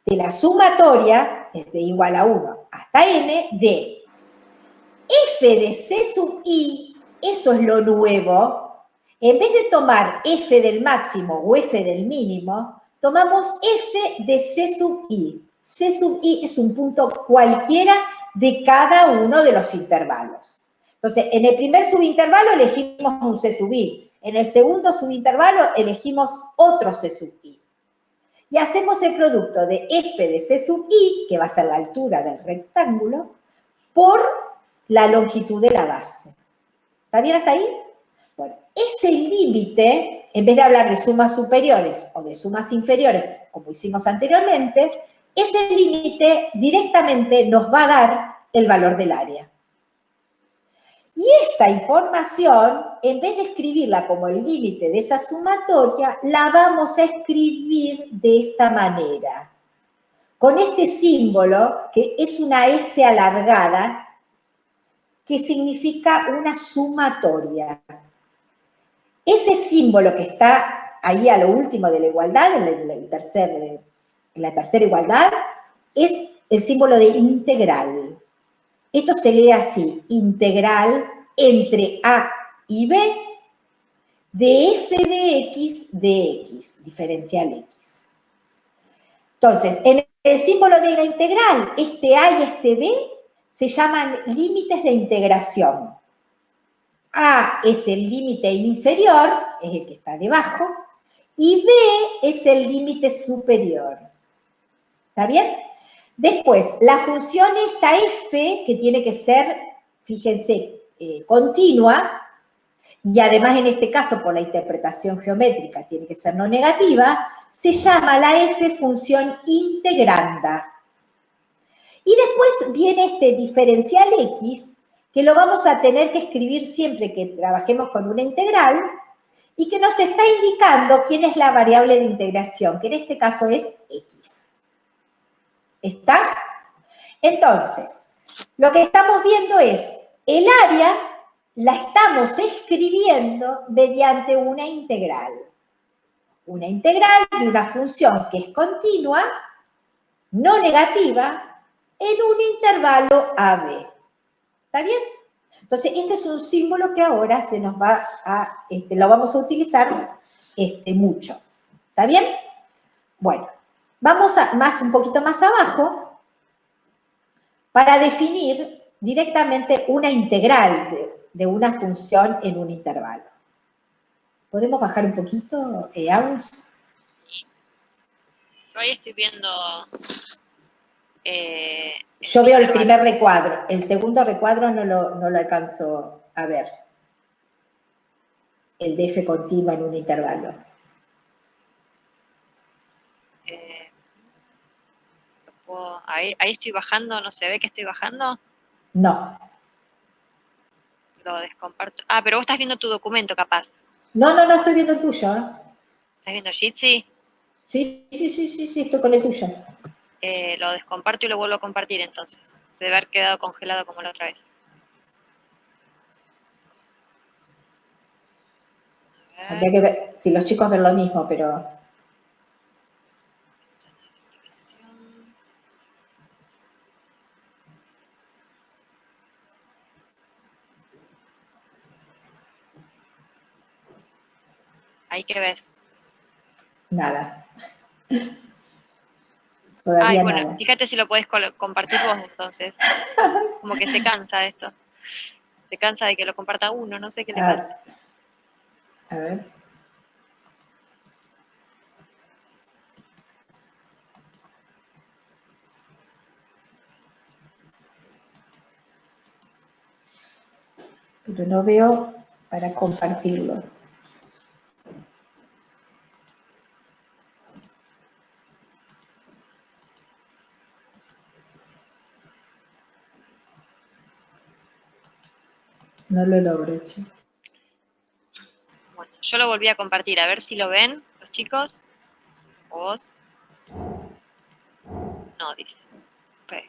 de la sumatoria, es de igual a 1 hasta n, de f de c sub i, eso es lo nuevo. En vez de tomar f del máximo o f del mínimo, tomamos f de c sub i. C sub i es un punto cualquiera de cada uno de los intervalos. Entonces, en el primer subintervalo elegimos un c sub i. En el segundo subintervalo elegimos otro c sub i. Y hacemos el producto de f de c sub i, que va a ser la altura del rectángulo, por la longitud de la base. ¿Está bien hasta ahí? Bueno, ese límite, en vez de hablar de sumas superiores o de sumas inferiores, como hicimos anteriormente, ese límite directamente nos va a dar el valor del área. Y esa información, en vez de escribirla como el límite de esa sumatoria, la vamos a escribir de esta manera, con este símbolo, que es una S alargada, que significa una sumatoria. Ese símbolo que está ahí a lo último de la igualdad, en la tercera igualdad, es el símbolo de integral. Esto se lee así, integral entre A y B de f de x, diferencial x. Entonces, en el símbolo de la integral, este A y este B se llaman límites de integración. A es el límite inferior, es el que está debajo, y B es el límite superior. ¿Está bien? Después, la función esta f, que tiene que ser, fíjense, continua, y además en este caso por la interpretación geométrica tiene que ser no negativa, se llama la f función integranda. Y después viene este diferencial x, que lo vamos a tener que escribir siempre que trabajemos con una integral, y que nos está indicando quién es la variable de integración, que en este caso es x. ¿Está? Entonces, lo que estamos viendo es, el área la estamos escribiendo mediante una integral. Una integral de una función que es continua, no negativa, en un intervalo AB. ¿Está bien? Entonces, este es un símbolo que ahora se nos va a, lo vamos a utilizar mucho. ¿Está bien? Bueno, vamos un poquito más abajo para definir directamente una integral de una función en un intervalo. ¿Podemos bajar un poquito, Agus? Yo ahí estoy viendo... Yo veo el primer recuadro, el segundo recuadro no lo alcanzo a ver. El de f continua en un intervalo. Ahí estoy bajando, ¿no se ve que estoy bajando? No. Lo descomparto. Ah, pero vos estás viendo tu documento, capaz. No, estoy viendo el tuyo. ¿Estás viendo Jitsi? Sí, estoy con el tuyo. Lo descomparto y lo vuelvo a compartir entonces. Se debe haber quedado congelado como la otra vez. Habría que ver si los chicos ven lo mismo, pero... ¿Ahí qué ves? Nada. Todavía Ay, bueno, nada. fíjate si lo podés compartir vos entonces. Como que se cansa esto. Se cansa de que lo comparta uno, no sé qué le pasa. A ver. Pero no veo para compartirlo. No lo logro, che. Bueno, yo lo volví a compartir, a ver si lo ven los chicos. ¿O vos? No, dice. Pero...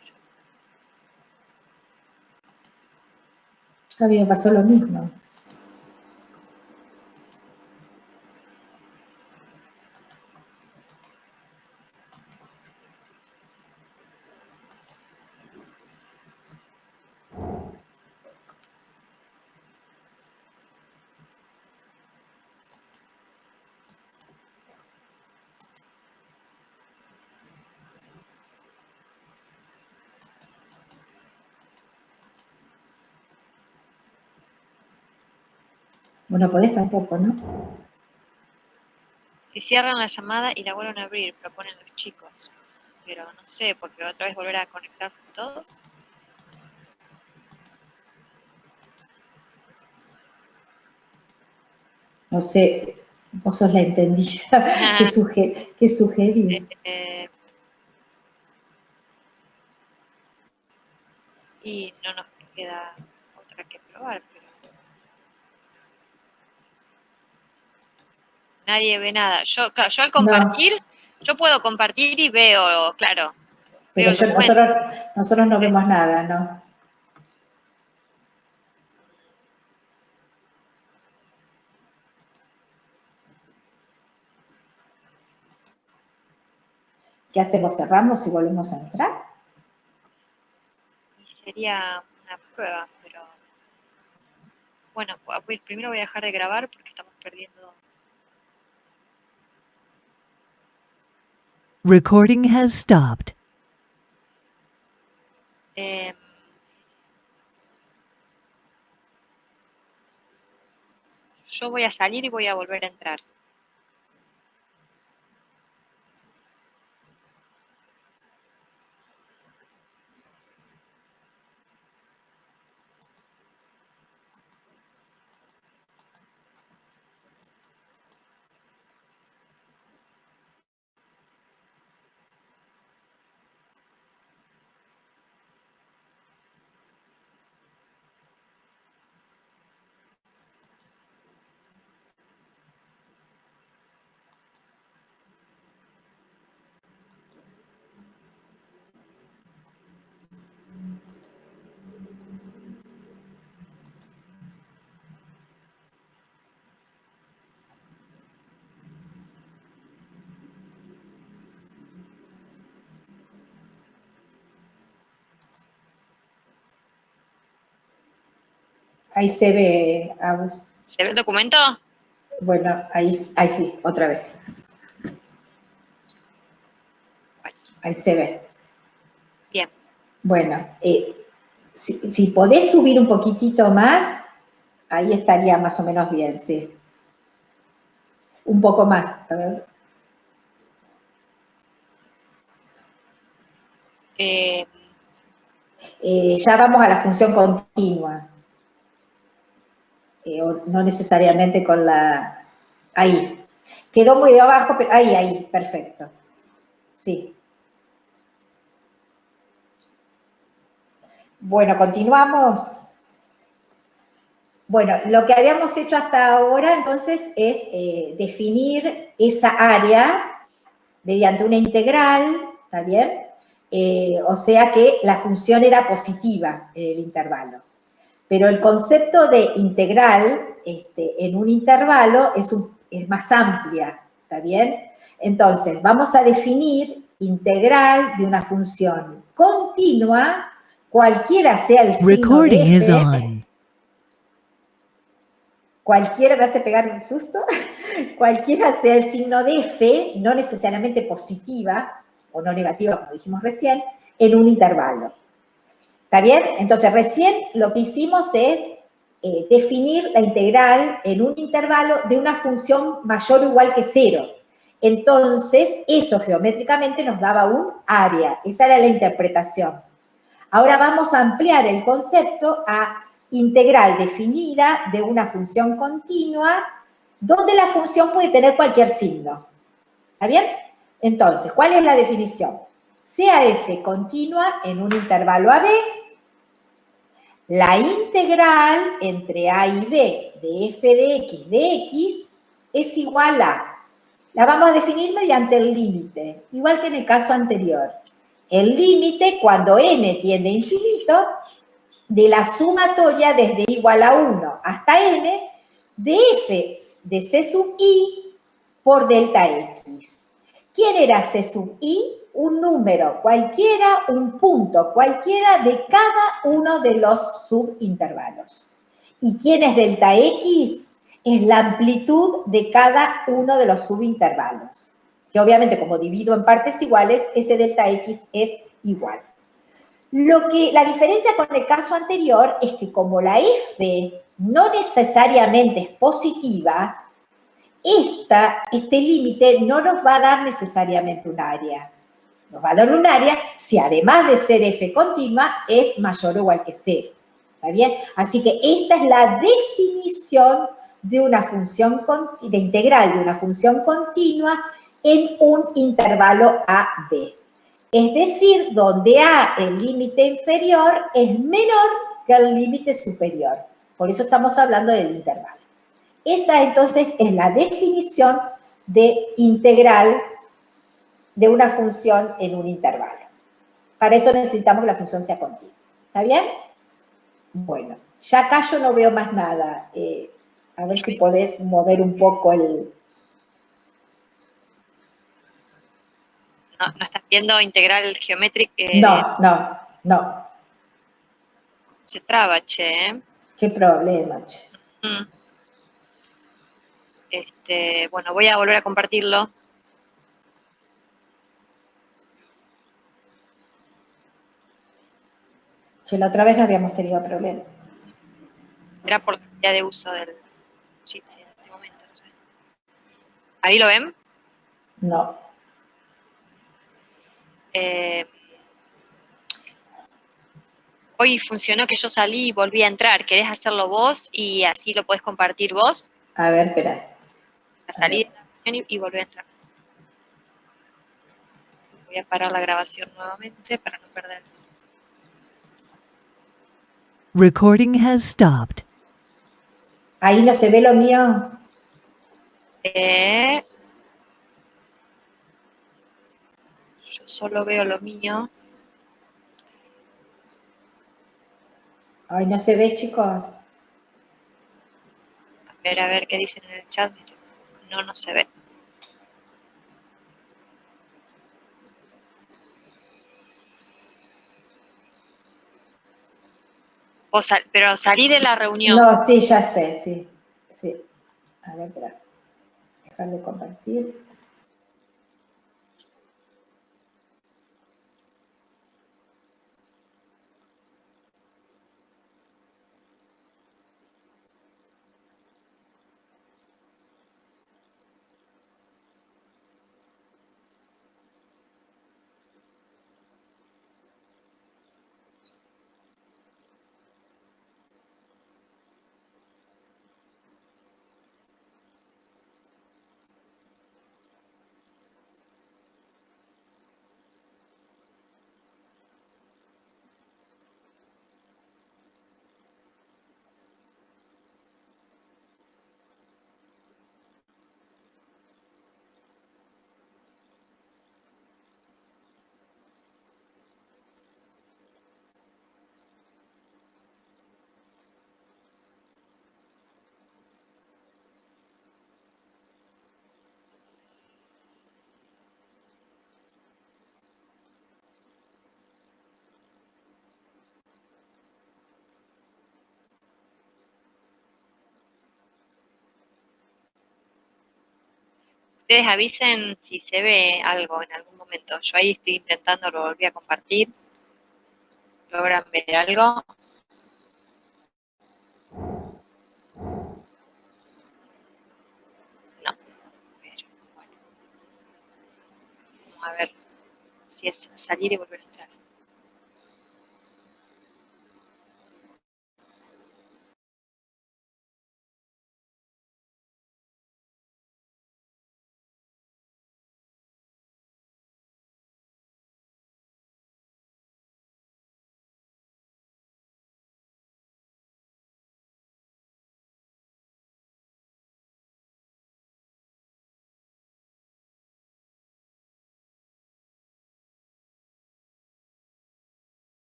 A mí me pasó lo mismo. Bueno, podés tampoco, ¿no? Si cierran la llamada y la vuelven a abrir, proponen los chicos. Pero no sé, porque otra vez volver a conectarse todos. No sé, vos sos la entendida. ¿Qué sugerís? Y no nos queda otra que probar, pero nadie ve nada. Yo, claro, yo al No, compartir, yo puedo compartir y veo, claro, veo pero el documento. nosotros no vemos nada, ¿no? ¿Qué hacemos? ¿Cerramos y volvemos a entrar? Y sería una prueba, pero bueno, primero voy a dejar de grabar porque estamos perdiendo. Recording has stopped. Yo voy a salir y voy a volver a entrar. Ahí se ve, Agus. ¿Se ve el documento? Bueno, ahí sí, otra vez. Ahí se ve. Bien. Bueno, si podés subir un poquitito más, ahí estaría más o menos bien, sí. Un poco más, a ver. Ya vamos a la función continua. No necesariamente con la... Ahí. Quedó muy abajo, pero ahí, perfecto. Sí. Bueno, continuamos. Bueno, lo que habíamos hecho hasta ahora, entonces, es definir esa área mediante una integral, ¿está bien? O sea que la función era positiva en el intervalo. Pero el concepto de integral en un intervalo es más amplia, ¿está bien? Entonces, vamos a definir integral de una función continua, cualquiera sea el signo Recording de is f, on. cualquiera, me hace pegar un susto, cualquiera sea el signo de f, no necesariamente positiva o no negativa, como dijimos recién, en un intervalo. ¿Está bien? Entonces, recién lo que hicimos es definir la integral en un intervalo de una función mayor o igual que 0. Entonces, eso geométricamente nos daba un área. Esa era la interpretación. Ahora vamos a ampliar el concepto a integral definida de una función continua, donde la función puede tener cualquier signo. ¿Está bien? Entonces, ¿cuál es la definición? Sea f continua en un intervalo AB, la integral entre a y b de f de x es igual a, la vamos a definir mediante el límite, igual que en el caso anterior. El límite, cuando n tiende a infinito, de la sumatoria desde igual a 1 hasta n de f de c sub i por delta x. ¿Quién era c sub i? Un número cualquiera, un punto cualquiera de cada uno de los subintervalos. ¿Y quién es delta x? Es la amplitud de cada uno de los subintervalos. Que obviamente, como divido en partes iguales, ese delta x es igual. La diferencia con el caso anterior es que como la f no necesariamente es positiva, este límite no nos va a dar necesariamente un área. Nos va a dar un área si además de ser f continua es mayor o igual que 0. ¿Está bien? Así que esta es la definición de una función, de integral de una función continua en un intervalo a, b. Es decir, donde a, el límite inferior, es menor que el límite superior. Por eso estamos hablando del intervalo. Esa entonces es la definición de integral de una función en un intervalo. Para eso necesitamos que la función sea continua. ¿Está bien? Bueno, ya acá yo no veo más nada. A ver si podés mover un poco el... ¿No estás viendo integral geométrica? No. Se traba, che. Qué problema, che. Bueno, voy a volver a compartirlo. Che, la otra vez no habíamos tenido problema. Era por la cantidad de uso del Jitsi en este momento, no sé. ¿Ahí lo ven? No. Hoy funcionó que yo salí y volví a entrar. ¿Querés hacerlo vos y así lo podés compartir vos? A ver, espera. O sea, salí de la sesión y volví a entrar. Voy a parar la grabación nuevamente para no perder. Recording has stopped. Ahí no se ve lo mío. Yo solo veo lo mío. Ay, no se ve, chicos. A ver qué dicen en el chat. No se ve. Pero salí de la reunión. No, sí, ya sé, sí. A ver, espera. Dejar de compartir. Ustedes avisen si se ve algo en algún momento. Yo ahí estoy intentando, lo volví a compartir. ¿Logran ver algo? No. Pero, bueno. Vamos a ver si es salir y volver a entrar.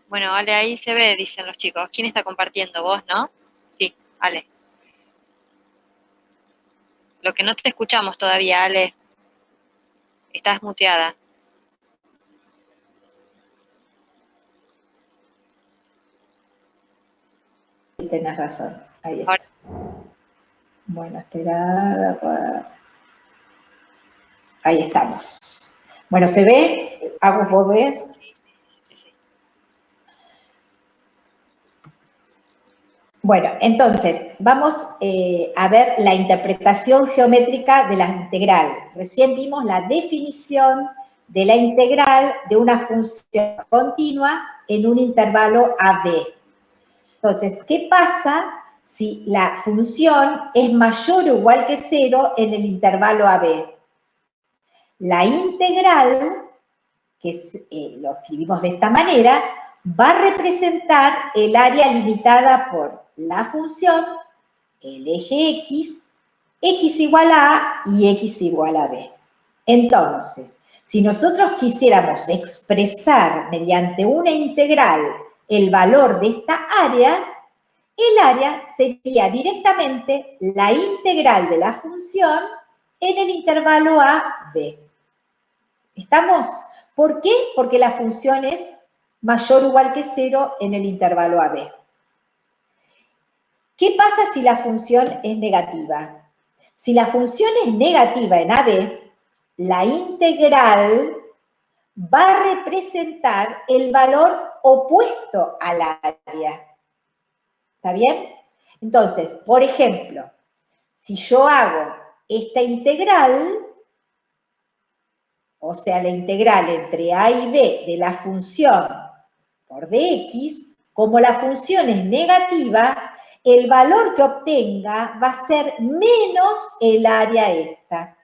Bueno, Ale, ahí se ve, dicen los chicos. ¿Quién está compartiendo? ¿Vos, no? Sí, Ale. Lo que no te escuchamos todavía, Ale. Estás muteada. Tenés razón. Ahí Ahora, está. Bueno, espera. Ahí estamos. Bueno, ¿se ve? ¿Agus, vos ves? sí. Bueno, entonces, vamos a ver la interpretación geométrica de la integral. Recién vimos la definición de la integral de una función continua en un intervalo AB. Entonces, ¿qué pasa si la función es mayor o igual que 0 en el intervalo AB? La integral, que lo escribimos de esta manera, va a representar el área limitada por la función, el eje X igual a A y X igual a B. Entonces, si nosotros quisiéramos expresar mediante una integral el valor de esta área, el área sería directamente la integral de la función en el intervalo a b. ¿Estamos? ¿Por qué? Porque la función es mayor o igual que 0 en el intervalo a b. ¿Qué pasa si la función es negativa? Si la función es negativa en AB, la integral va a representar el valor opuesto al área. ¿Está bien? Entonces, por ejemplo, si yo hago esta integral, o sea, la integral entre a y b de la función por dx, como la función es negativa, el valor que obtenga va a ser menos el área esta.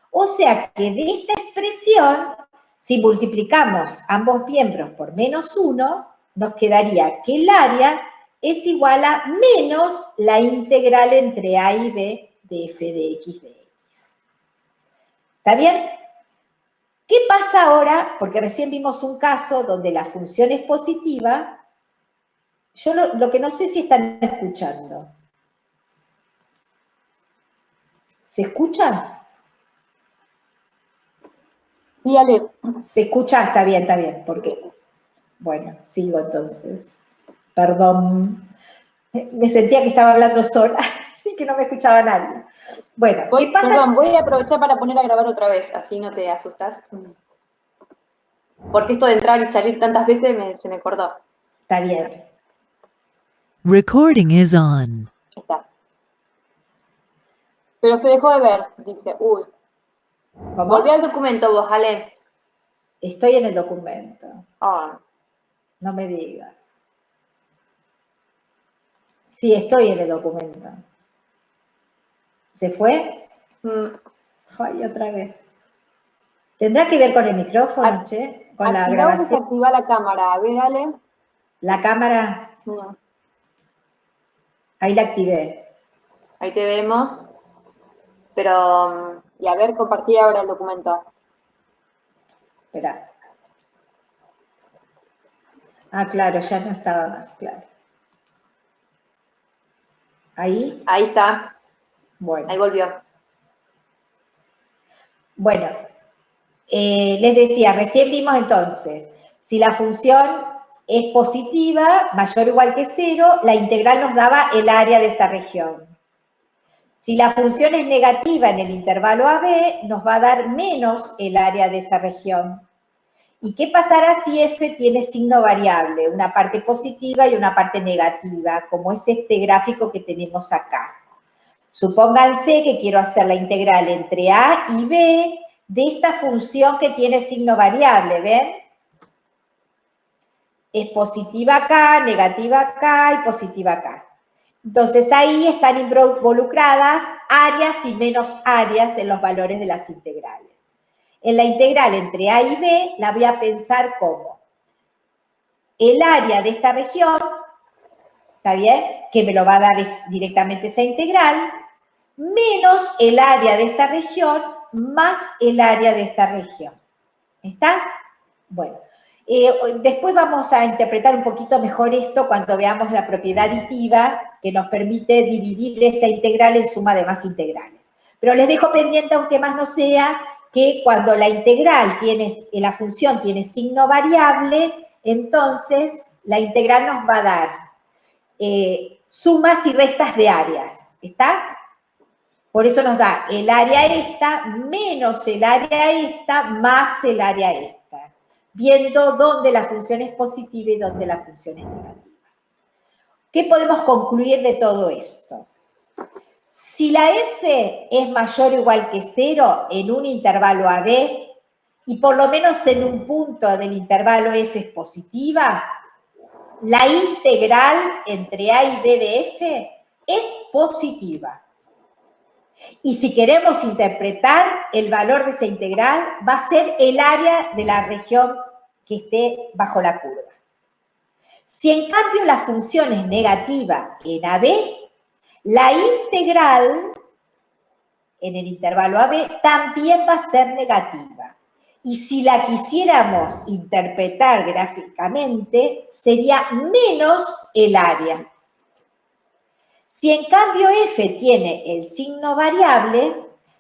O sea que de esta expresión, si multiplicamos ambos miembros por menos 1, nos quedaría que el área es igual a menos la integral entre a y b de f de x de x. ¿Está bien? ¿Qué pasa ahora? Porque recién vimos un caso donde la función es positiva. Yo lo que no sé si están escuchando. ¿Se escucha? Sí, Ale. ¿Se escucha? Está bien, porque... Bueno, sigo entonces. Perdón. Me sentía que estaba hablando sola y que no me escuchaba nadie. Bueno, ¿qué pasa? Perdón, voy a aprovechar para poner a grabar otra vez, así no te asustas. Porque esto de entrar y salir tantas veces se me cortó. Está bien. Recording is on. Ahí está. Pero se dejó de ver, dice. Uy. ¿Cómo? Volví al documento vos, Ale. Estoy en el documento. Ah. No me digas. Sí, estoy en el documento. ¿Se fue? Ay, otra vez. ¿Tendrá que ver con el micrófono, che? ¿Con la Activar o grabación? desactivar la cámara. A ver, Ale. La cámara, ahí la activé. Ahí te vemos. Pero, y a ver, compartí ahora el documento. Espera. Ah, claro, ya no estaba más, claro. ¿Ahí? Ahí está. Bueno. Ahí volvió. Bueno, les decía, recién vimos entonces, si la función es positiva, mayor o igual que 0, la integral nos daba el área de esta región. Si la función es negativa en el intervalo AB, nos va a dar menos el área de esa región. ¿Y qué pasará si f tiene signo variable? Una parte positiva y una parte negativa, como es este gráfico que tenemos acá. Supónganse que quiero hacer la integral entre a y b de esta función que tiene signo variable, ¿ven? Es positiva acá, negativa acá y positiva acá. Entonces ahí están involucradas áreas y menos áreas en los valores de las integrales. En la integral entre a y b la voy a pensar como el área de esta región, ¿está bien? Que me lo va a dar directamente esa integral, menos el área de esta región más el área de esta región. ¿Está? Bueno, después vamos a interpretar un poquito mejor esto cuando veamos la propiedad aditiva que nos permite dividir esa integral en suma de más integrales. Pero les dejo pendiente, aunque más no sea, que cuando la integral tiene, la función tiene signo variable, entonces la integral nos va a dar sumas y restas de áreas. ¿Está? Por eso nos da el área esta menos el área esta más el área esta, viendo dónde la función es positiva y dónde la función es negativa. ¿Qué podemos concluir de todo esto? Si la f es mayor o igual que 0 en un intervalo AB, y por lo menos en un punto del intervalo f es positiva, la integral entre A y B de f es positiva. Y si queremos interpretar el valor de esa integral, va a ser el área de la región que esté bajo la curva. Si en cambio la función es negativa en AB, la integral en el intervalo AB también va a ser negativa. Y si la quisiéramos interpretar gráficamente, sería menos el área. Si en cambio f tiene el signo variable,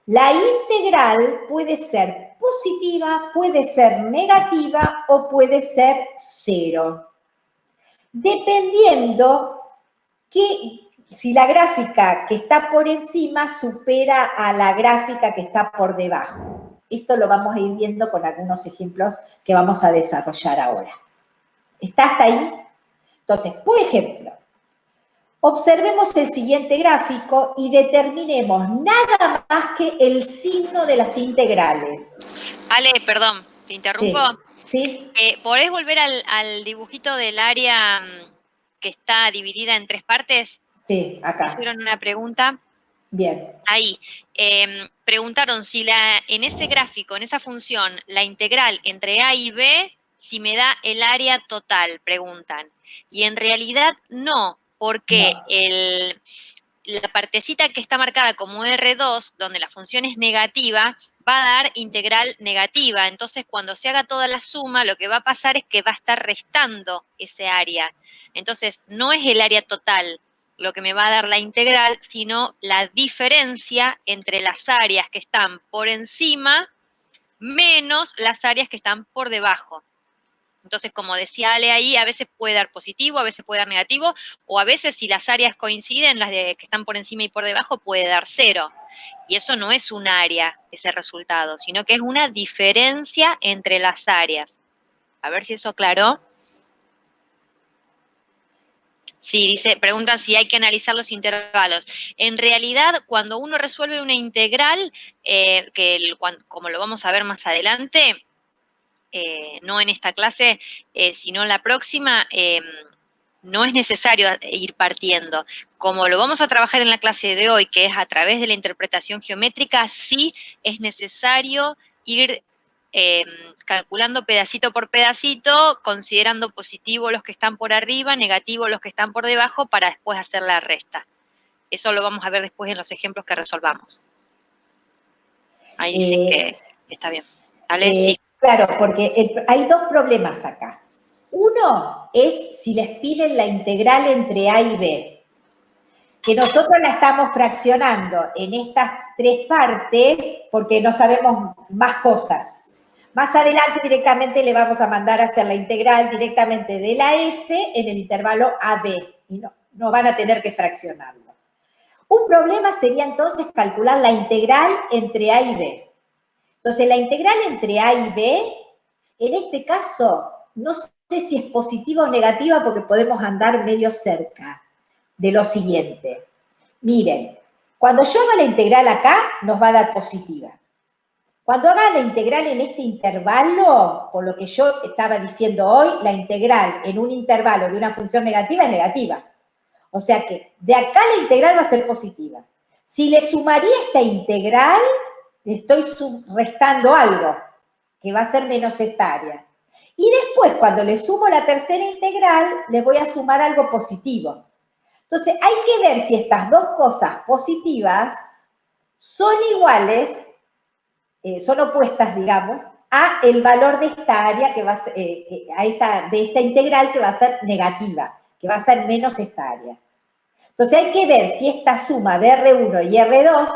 la integral puede ser positiva, puede ser negativa o puede ser 0. Dependiendo si la gráfica que está por encima supera a la gráfica que está por debajo. Esto lo vamos a ir viendo con algunos ejemplos que vamos a desarrollar ahora. ¿Está hasta ahí? Entonces, por ejemplo, observemos el siguiente gráfico y determinemos nada más que el signo de las integrales. Ale, perdón, ¿te interrumpo? Sí. ¿Podés volver al dibujito del área que está dividida en 3 partes? Sí, acá. Hicieron una pregunta. Bien. Ahí. Preguntaron si en ese gráfico, en esa función, la integral entre A y B, si me da el área total, preguntan. Y en realidad no, porque No. la partecita que está marcada como R2, donde la función es negativa, va a dar integral negativa. Entonces, cuando se haga toda la suma, lo que va a pasar es que va a estar restando ese área. Entonces, no es el área total lo que me va a dar la integral, sino la diferencia entre las áreas que están por encima menos las áreas que están por debajo. Entonces, como decía Ale ahí, a veces puede dar positivo, a veces puede dar negativo, o a veces si las áreas coinciden, las que están por encima y por debajo, puede dar 0. Y eso no es un área, ese resultado, sino que es una diferencia entre las áreas. A ver si eso aclaró. Sí, preguntan si hay que analizar los intervalos. En realidad, cuando uno resuelve una integral, como lo vamos a ver más adelante, no en esta clase, sino en la próxima, no es necesario ir partiendo. Como lo vamos a trabajar en la clase de hoy, que es a través de la interpretación geométrica, sí es necesario ir calculando pedacito por pedacito, considerando positivo los que están por arriba, negativo los que están por debajo, para después hacer la resta. Eso lo vamos a ver después en los ejemplos que resolvamos. Ahí dicen que está bien. ¿Vale? Sí. Claro, porque hay dos problemas acá. Uno es si les piden la integral entre A y B, que nosotros la estamos fraccionando en estas 3 partes porque no sabemos más cosas. Más adelante directamente le vamos a mandar a hacer la integral directamente de la f en el intervalo AB y no van a tener que fraccionarlo. Un problema sería entonces calcular la integral entre A y B. Entonces, la integral entre A y B, en este caso, no sé si es positiva o negativa porque podemos andar medio cerca de lo siguiente. Miren, cuando yo haga la integral acá, nos va a dar positiva. Cuando haga la integral en este intervalo, por lo que yo estaba diciendo hoy, la integral en un intervalo de una función negativa es negativa. O sea que de acá la integral va a ser positiva. Si le sumaría esta integral, le estoy restando algo, que va a ser menos esta área. Y después, cuando le sumo la tercera integral, le voy a sumar algo positivo. Entonces, hay que ver si estas dos cosas positivas son iguales, son opuestas, digamos, a el valor de esta área que va a ser, de esta integral que va a ser negativa, que va a ser menos esta área. Entonces hay que ver si esta suma de R1 y R2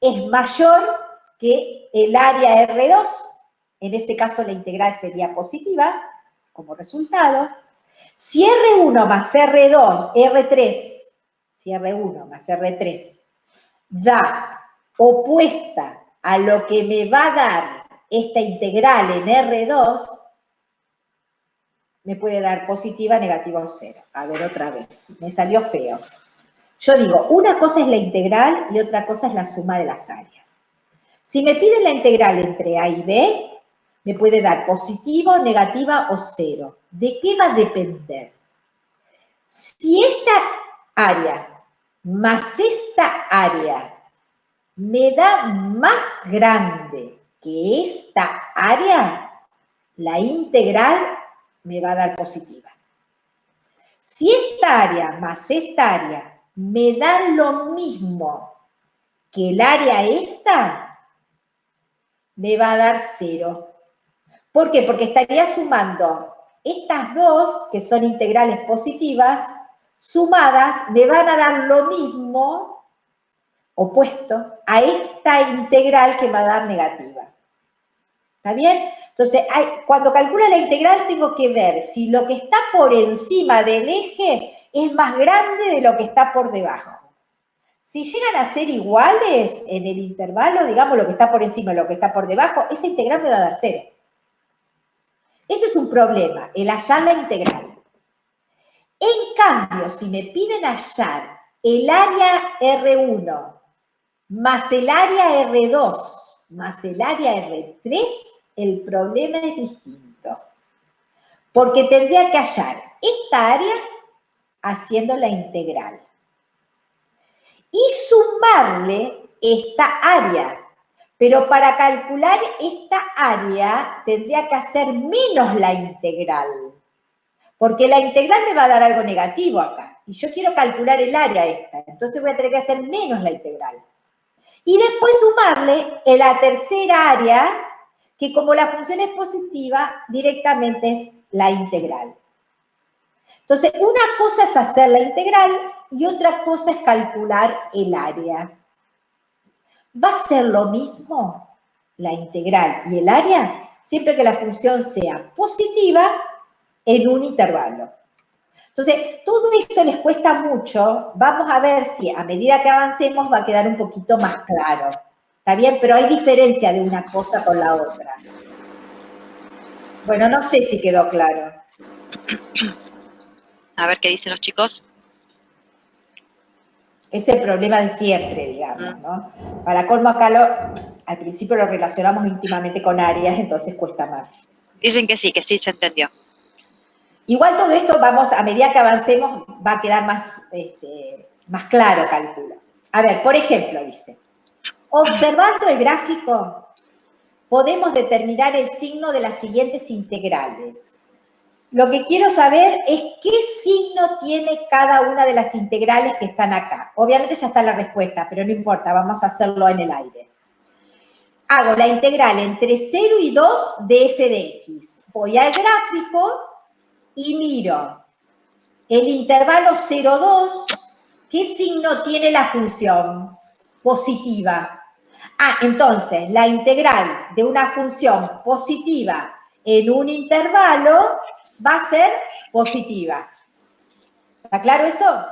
es mayor que el área R2. En ese caso la integral sería positiva como resultado. Si R1 más R2, R3, si R1 más R3 da opuesta a lo que me va a dar esta integral en R2, me puede dar positiva, negativa o cero. A ver, otra vez. Me salió feo. Yo digo, una cosa es la integral y otra cosa es la suma de las áreas. Si me piden la integral entre A y B, me puede dar positivo, negativa o cero. ¿De qué va a depender? Si esta área más esta área me da más grande que esta área, la integral me va a dar positiva. Si esta área más esta área me dan lo mismo que el área esta, me va a dar cero. ¿Por qué? Porque estaría sumando estas dos, que son integrales positivas, sumadas, me van a dar lo mismo, opuesto, a esta integral que me va a dar negativa. ¿Está bien? Entonces, cuando calculo la integral tengo que ver si lo que está por encima del eje es más grande de lo que está por debajo. Si llegan a ser iguales en el intervalo, digamos lo que está por encima y lo que está por debajo, esa integral me va a dar cero. Ese es un problema, el hallar la integral. En cambio, si me piden hallar el área R1 más el área R2 más el área R3, el problema es distinto. Porque tendría que hallar esta área haciendo la integral. Y sumarle esta área. Pero para calcular esta área tendría que hacer menos la integral. Porque la integral me va a dar algo negativo acá. Y yo quiero calcular el área esta. Entonces voy a tener que hacer menos la integral. Y después sumarle la tercera área, que como la función es positiva, directamente es la integral. Entonces, una cosa es hacer la integral y otra cosa es calcular el área. ¿Va a ser lo mismo la integral y el área siempre que la función sea positiva en un intervalo? Entonces, todo esto les cuesta mucho. Vamos a ver si a medida que avancemos va a quedar un poquito más claro. ¿Está bien? Pero hay diferencia de una cosa con la otra. Bueno, no sé si quedó claro. A ver qué dicen los chicos. Es el problema de siempre, digamos, ¿no? Para colmo acá al principio lo relacionamos íntimamente con áreas, entonces cuesta más. Dicen que sí se entendió. Igual todo esto a medida que avancemos, va a quedar más claro, calculo. A ver, por ejemplo, dice, observando el gráfico, podemos determinar el signo de las siguientes integrales. Lo que quiero saber es qué signo tiene cada una de las integrales que están acá. Obviamente ya está la respuesta, pero no importa, vamos a hacerlo en el aire. Hago la integral entre 0 y 2 de f de x. Voy al gráfico y miro el intervalo 0,2, ¿qué signo tiene la función? Positiva. Entonces, la integral de una función positiva en un intervalo va a ser positiva. ¿Está claro eso?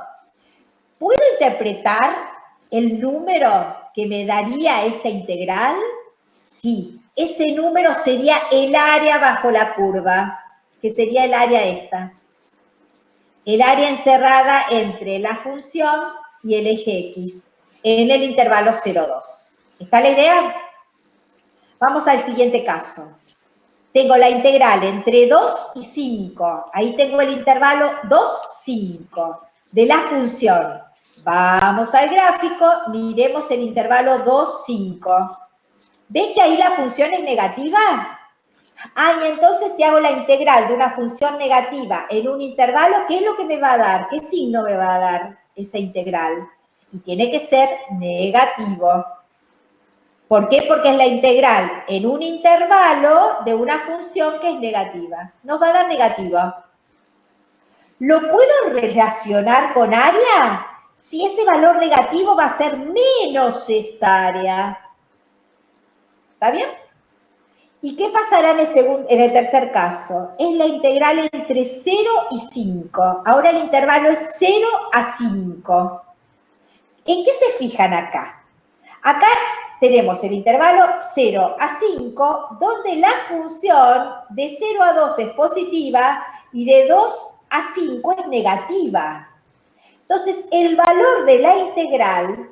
¿Puedo interpretar el número que me daría esta integral? Sí. Ese número sería el área bajo la curva, que sería el área esta. El área encerrada entre la función y el eje X, en el intervalo 0,2. ¿Está la idea? Vamos al siguiente caso. Tengo la integral entre 2 y 5. Ahí tengo el intervalo 2, 5 de la función. Vamos al gráfico, miremos el intervalo 2, 5. ¿Ves que ahí la función es negativa? Y entonces si hago la integral de una función negativa en un intervalo, ¿qué es lo que me va a dar? ¿Qué signo me va a dar esa integral? Y tiene que ser negativo. ¿Por qué? Porque es la integral en un intervalo de una función que es negativa. Nos va a dar negativa. ¿Lo puedo relacionar con área? Si ese valor negativo va a ser menos esta área. ¿Está bien? ¿Y qué pasará en el tercer caso? Es la integral entre 0 y 5. Ahora el intervalo es 0 a 5. ¿En qué se fijan acá? Acá tenemos el intervalo 0 a 5, donde la función de 0 a 2 es positiva y de 2 a 5 es negativa. Entonces, el valor de la integral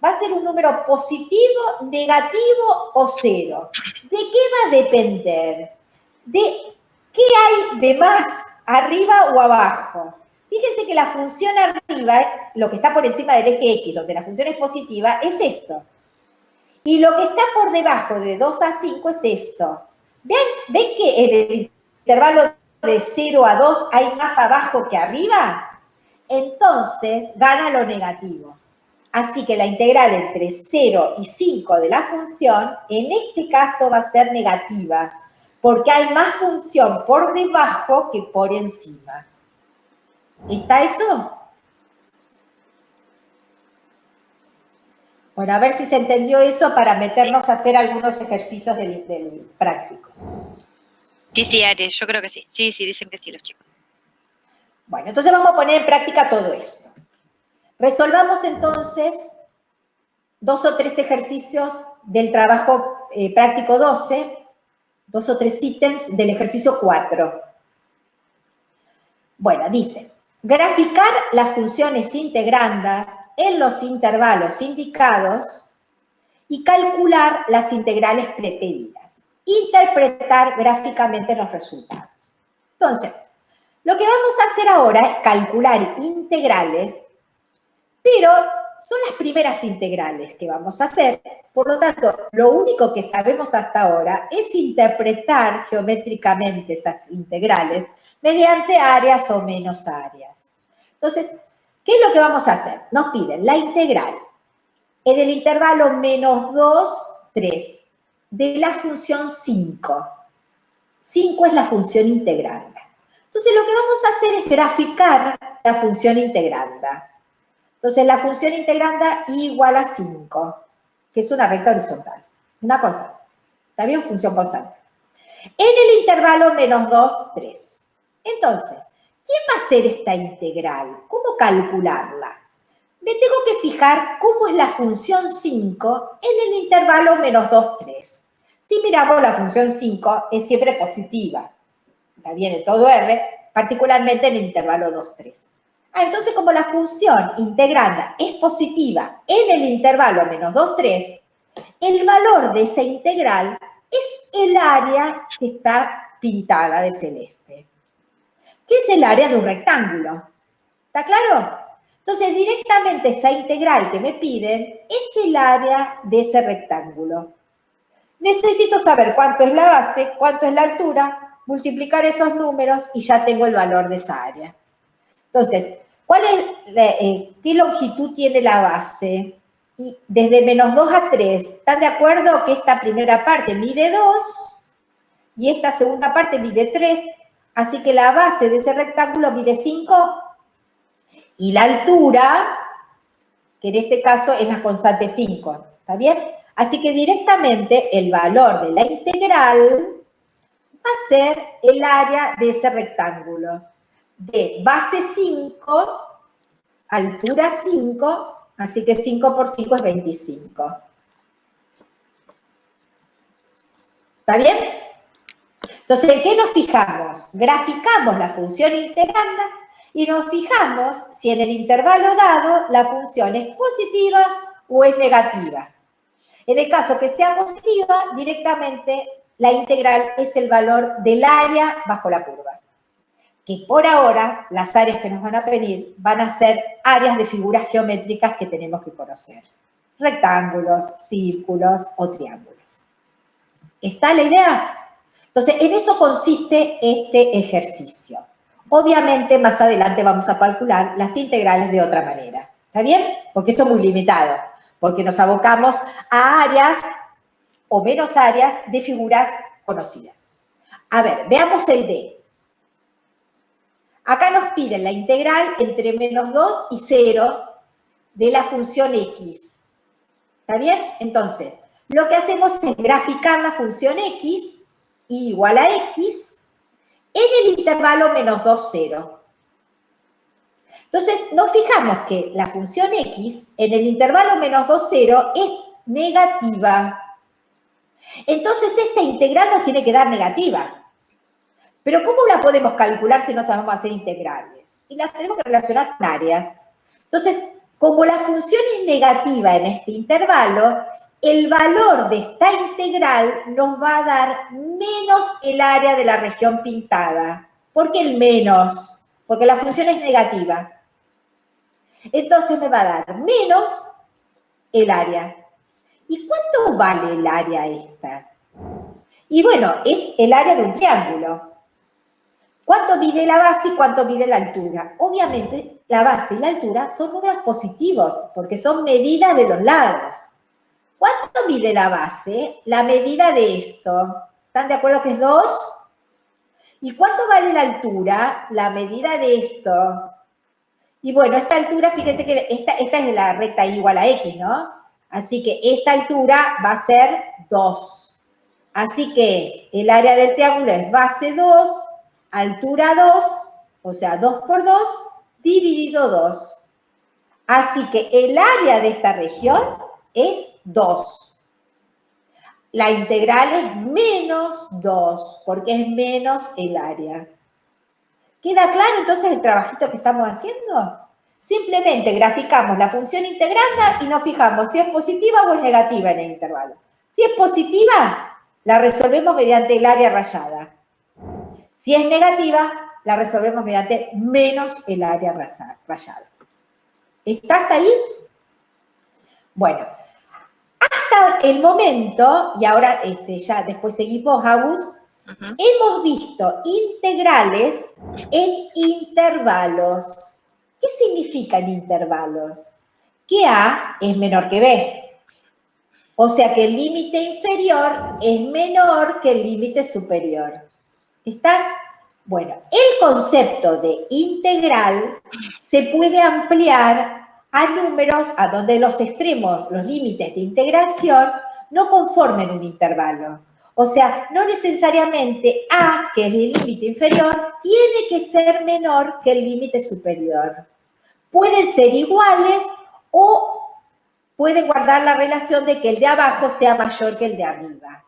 va a ser un número positivo, negativo o cero. ¿De qué va a depender? De qué hay de más, arriba o abajo. Fíjense que la función arriba, lo que está por encima del eje X, donde la función es positiva, es esto. Y lo que está por debajo de 2 a 5 es esto. ¿Ven que en el intervalo de 0 a 2 hay más abajo que arriba? Entonces gana lo negativo. Así que la integral entre 0 y 5 de la función, en este caso va a ser negativa, porque hay más función por debajo que por encima. ¿Está eso? Bueno, a ver si se entendió eso para meternos a hacer algunos ejercicios del práctico. Sí, Ari, yo creo que sí. Sí, dicen que sí los chicos. Bueno, entonces vamos a poner en práctica todo esto. Resolvamos entonces 2 o 3 ejercicios del trabajo práctico 12, 2 o 3 ítems del ejercicio 4. Bueno, dice, graficar las funciones integrandas en los intervalos indicados y calcular las integrales prepedidas. Interpretar gráficamente los resultados. Entonces, lo que vamos a hacer ahora es calcular integrales, pero son las primeras integrales que vamos a hacer. Por lo tanto, lo único que sabemos hasta ahora es interpretar geométricamente esas integrales mediante áreas o menos áreas. Entonces, ¿qué es lo que vamos a hacer? Nos piden la integral en el intervalo menos 2, 3, de la función 5. 5 es la función integranda. Entonces, lo que vamos a hacer es graficar la función integranda. Entonces, la función integranda igual a 5, que es una recta horizontal, una constante. ¿Está bien? Función constante. En el intervalo menos 2, 3. Entonces, ¿quién va a hacer esta integral? ¿Cómo calcularla? Me tengo que fijar cómo es la función 5 en el intervalo menos 2, 3. Si miramos, la función 5 es siempre positiva. Está bien en todo R, particularmente en el intervalo 2, 3. Entonces, como la función integranda es positiva en el intervalo menos 2, 3, el valor de esa integral es el área que está pintada de celeste, que es el área de un rectángulo. ¿Está claro? Entonces, directamente esa integral que me piden es el área de ese rectángulo. Necesito saber cuánto es la base, cuánto es la altura, multiplicar esos números y ya tengo el valor de esa área. Entonces, ¿qué longitud tiene la base? Y desde menos 2 a 3, ¿están de acuerdo que esta primera parte mide 2 y esta segunda parte mide 3? Así que la base de ese rectángulo mide 5 y la altura, que en este caso es la constante 5, ¿está bien? Así que directamente el valor de la integral va a ser el área de ese rectángulo. De base 5, altura 5, así que 5 por 5 es 25. ¿Está bien? Entonces, ¿en qué nos fijamos? Graficamos la función integranda y nos fijamos si en el intervalo dado la función es positiva o es negativa. En el caso que sea positiva, directamente la integral es el valor del área bajo la curva. Que por ahora, las áreas que nos van a pedir van a ser áreas de figuras geométricas que tenemos que conocer. Rectángulos, círculos o triángulos. ¿Está la idea? Entonces, en eso consiste este ejercicio. Obviamente, más adelante vamos a calcular las integrales de otra manera. ¿Está bien? Porque esto es muy limitado, porque nos abocamos a áreas o menos áreas de figuras conocidas. A ver, veamos el D. Acá nos piden la integral entre menos 2 y 0 de la función x. ¿Está bien? Entonces, lo que hacemos es graficar la función x igual a x en el intervalo menos 2, 0. Entonces, nos fijamos que la función x en el intervalo menos 2, 0 es negativa. Entonces, esta integral nos tiene que dar negativa. Pero ¿cómo la podemos calcular si no sabemos hacer integrales? Y las tenemos que relacionar con áreas. Entonces, como la función es negativa en este intervalo, el valor de esta integral nos va a dar menos el área de la región pintada. ¿Por qué el menos? Porque la función es negativa. Entonces me va a dar menos el área. ¿Y cuánto vale el área esta? Y bueno, es el área de un triángulo. ¿Cuánto mide la base y cuánto mide la altura? Obviamente, la base y la altura son números positivos, porque son medidas de los lados. ¿Cuánto mide la base? La medida de esto. ¿Están de acuerdo que es 2? ¿Y cuánto vale la altura? La medida de esto. Y bueno, esta altura, fíjense que esta es la recta y igual a x, ¿no? Así que esta altura va a ser 2. Así que es, el área del triángulo es base 2, altura 2, o sea, 2 por 2, dividido 2. Así que el área de esta región es 2. La integral es menos 2, porque es menos el área. ¿Queda claro entonces el trabajito que estamos haciendo? Simplemente graficamos la función integranda y nos fijamos si es positiva o es negativa en el intervalo. Si es positiva, la resolvemos mediante el área rayada. Si es negativa, la resolvemos mediante menos el área rayada. ¿Está hasta ahí? Bueno, hasta el momento, y ahora ya después seguimos, Agus, hemos visto integrales en intervalos. ¿Qué significan intervalos? Que A es menor que B. O sea que el límite inferior es menor que el límite superior. ¿Está? Bueno, el concepto de integral se puede ampliar a números a donde los extremos, los límites de integración, no conformen un intervalo. O sea, no necesariamente A, que es el límite inferior, tiene que ser menor que el límite superior. Pueden ser iguales o pueden guardar la relación de que el de abajo sea mayor que el de arriba.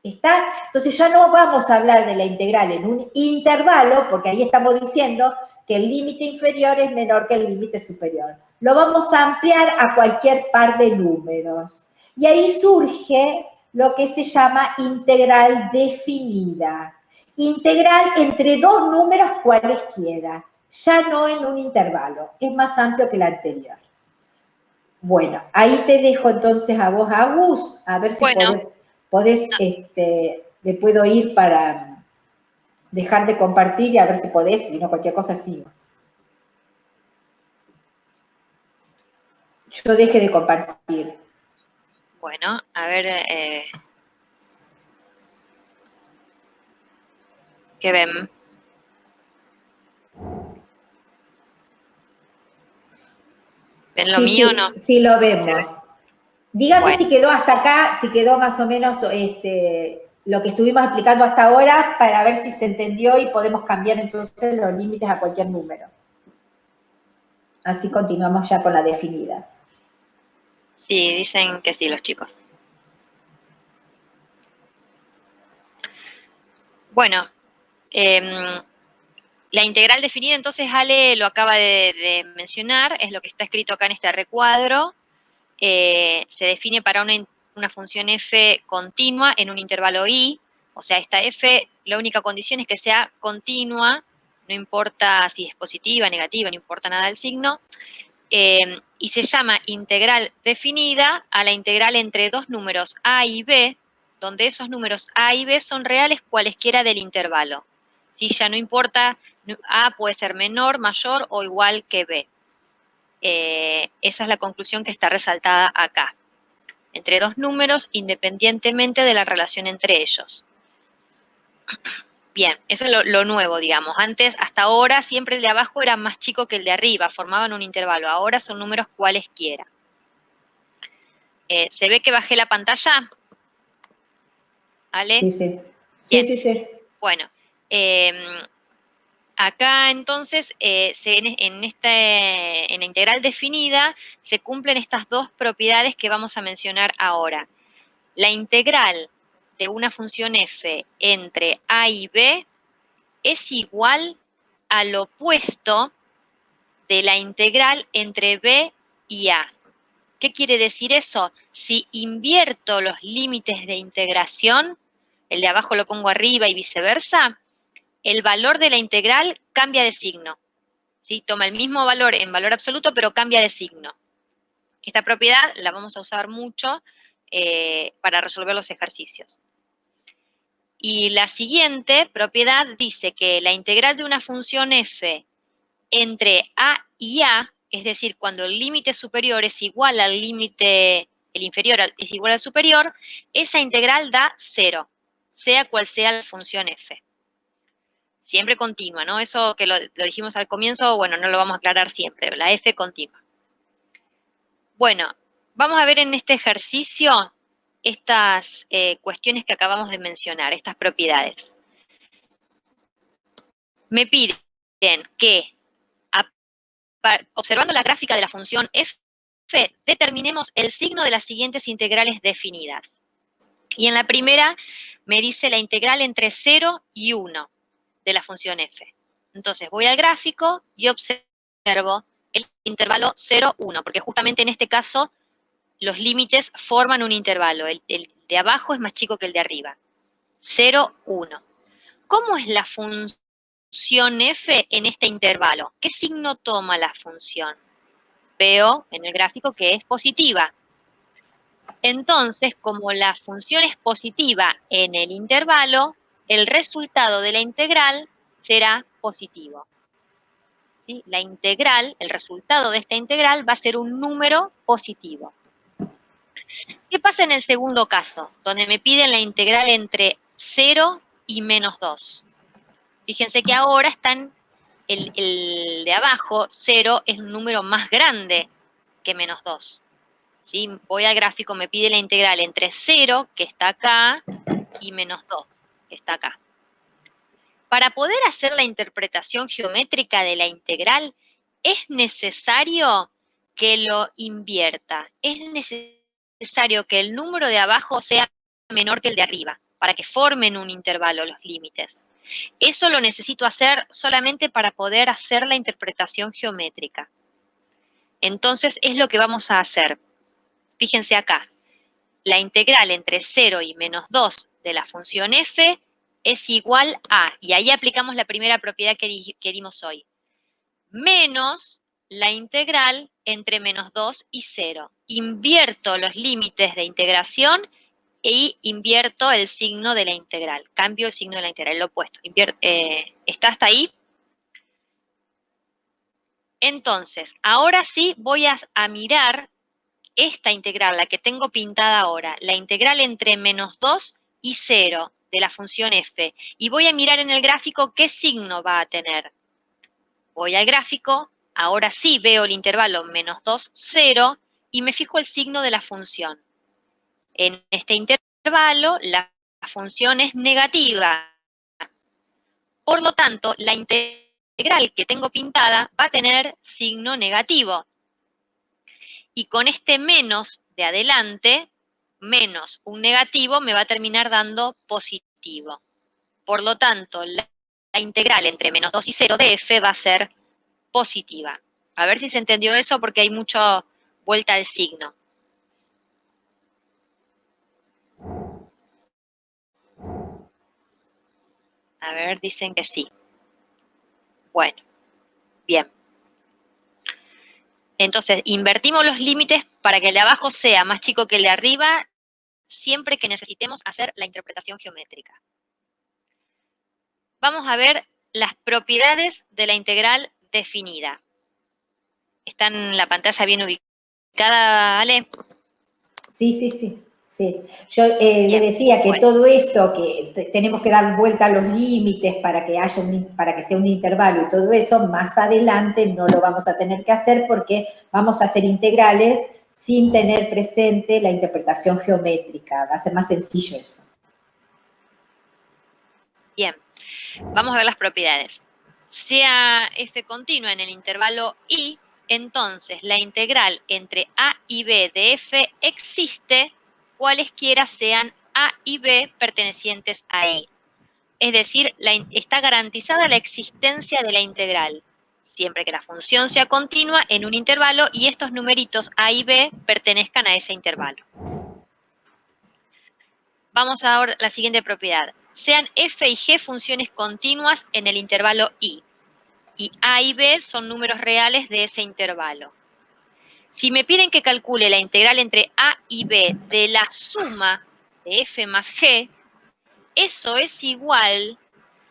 ¿Está? Entonces ya no vamos a hablar de la integral en un intervalo, porque ahí estamos diciendo que el límite inferior es menor que el límite superior. Lo vamos a ampliar a cualquier par de números. Y ahí surge lo que se llama integral definida. Integral entre dos números cualesquiera, ya no en un intervalo. Es más amplio que el anterior. Bueno, ahí te dejo entonces a vos, Agus, a ver si podés, me puedo ir para dejar de compartir y a ver si podés, si no cualquier cosa sigo. Yo deje de compartir. Bueno, a ver, ¿qué ven? ¿Ven lo mío o no? Sí, lo vemos. Dígame Bueno. si quedó hasta acá, si quedó más o menos lo que estuvimos explicando hasta ahora, para ver si se entendió y podemos cambiar entonces los límites a cualquier número. Así continuamos ya con la definida. Sí, dicen que sí los chicos. Bueno, la integral definida, entonces Ale lo acaba de mencionar, es lo que está escrito acá en este recuadro. Se define para una función f continua en un intervalo i, o sea, esta f, la única condición es que sea continua, no importa si es positiva, negativa, no importa nada el signo, y se llama integral definida a la integral entre dos números a y b, donde esos números a y b son reales cualesquiera del intervalo. Si ya no importa, a puede ser menor, mayor o igual que b. Esa es la conclusión que está resaltada acá. Entre dos números independientemente de la relación entre ellos. Bien, eso es lo nuevo, digamos. Antes, hasta ahora, siempre el de abajo era más chico que el de arriba, formaban un intervalo. Ahora son números cualesquiera. ¿Se ve que bajé la pantalla? ¿Ale? Sí, sí. Bien. Sí. Bueno, acá entonces, en la integral definida, se cumplen estas dos propiedades que vamos a mencionar ahora. La integral de una función f entre a y b es igual al opuesto de la integral entre b y a. ¿Qué quiere decir eso? Si invierto los límites de integración, el de abajo lo pongo arriba y viceversa, el valor de la integral cambia de signo. ¿Sí? Toma el mismo valor en valor absoluto, pero cambia de signo. Esta propiedad la vamos a usar mucho para resolver los ejercicios. Y la siguiente propiedad dice que la integral de una función f entre a y a, es decir, cuando el límite superior es igual al límite, el inferior es igual al superior, esa integral da 0, sea cual sea la función f. Siempre continua, ¿no? Eso que lo dijimos al comienzo, bueno, no lo vamos a aclarar siempre, la f continua. Bueno, vamos a ver en este ejercicio estas cuestiones que acabamos de mencionar, estas propiedades. Me piden que, observando la gráfica de la función f, determinemos el signo de las siguientes integrales definidas. Y en la primera me dice la integral entre 0 y 1 de la función f. Entonces voy al gráfico y observo el intervalo 0, 1, porque justamente en este caso los límites forman un intervalo. El de abajo es más chico que el de arriba. 0, 1. ¿Cómo es la función f en este intervalo? ¿Qué signo toma la función? Veo en el gráfico que es positiva. Entonces, como la función es positiva en el intervalo, el resultado de la integral será positivo. ¿Sí? La integral, el resultado de esta integral va a ser un número positivo. ¿Qué pasa en el segundo caso? Donde me piden la integral entre 0 y menos 2. Fíjense que ahora están el de abajo, 0, es un número más grande que menos 2. ¿Sí? Voy al gráfico, me pide la integral entre 0, que está acá, y menos 2, que está acá. Para poder hacer la interpretación geométrica de la integral, es necesario que lo invierta. Es necesario que el número de abajo sea menor que el de arriba, para que formen un intervalo los límites. Eso lo necesito hacer solamente para poder hacer la interpretación geométrica. Entonces, es lo que vamos a hacer. Fíjense acá, la integral entre 0 y menos 2 de la función f es igual a, y ahí aplicamos la primera propiedad que dimos hoy, menos la integral entre menos 2 y 0. Invierto los límites de integración y invierto el signo de la integral. Cambio el signo de la integral, el opuesto. ¿Está hasta ahí? Entonces, ahora sí voy a mirar esta integral, la que tengo pintada ahora, la integral entre menos 2 y 0 de la función f. Y voy a mirar en el gráfico qué signo va a tener. Voy al gráfico, ahora sí veo el intervalo menos 2, 0, y me fijo el signo de la función. En este intervalo, la función es negativa. Por lo tanto, la integral que tengo pintada va a tener signo negativo. Y con este menos de adelante, menos un negativo, me va a terminar dando positivo. Por lo tanto, la integral entre menos 2 y 0 de f va a ser positiva. A ver si se entendió eso porque hay mucha vuelta de signo. A ver, dicen que sí. Bueno, bien. Entonces, invertimos los límites para que el de abajo sea más chico que el de arriba, siempre que necesitemos hacer la interpretación geométrica. Vamos a ver las propiedades de la integral definida. ¿Está en la pantalla bien ubicada, Ale? Sí, sí, sí. Sí. Yo le decía que bueno, todo esto, que tenemos que dar vuelta a los límites para que haya para que sea un intervalo y todo eso, más adelante no lo vamos a tener que hacer porque vamos a hacer integrales sin tener presente la interpretación geométrica. Va a ser más sencillo eso. Bien, vamos a ver las propiedades. Sea f continua en el intervalo i, entonces la integral entre a y b de f existe cualesquiera sean a y b pertenecientes a i. Es decir, está garantizada la existencia de la integral, siempre que la función sea continua en un intervalo y estos numeritos a y b pertenezcan a ese intervalo. Vamos ahora a la siguiente propiedad. Sean f y g funciones continuas en el intervalo i, y a y b son números reales de ese intervalo. Si me piden que calcule la integral entre a y b de la suma de f más g, eso es igual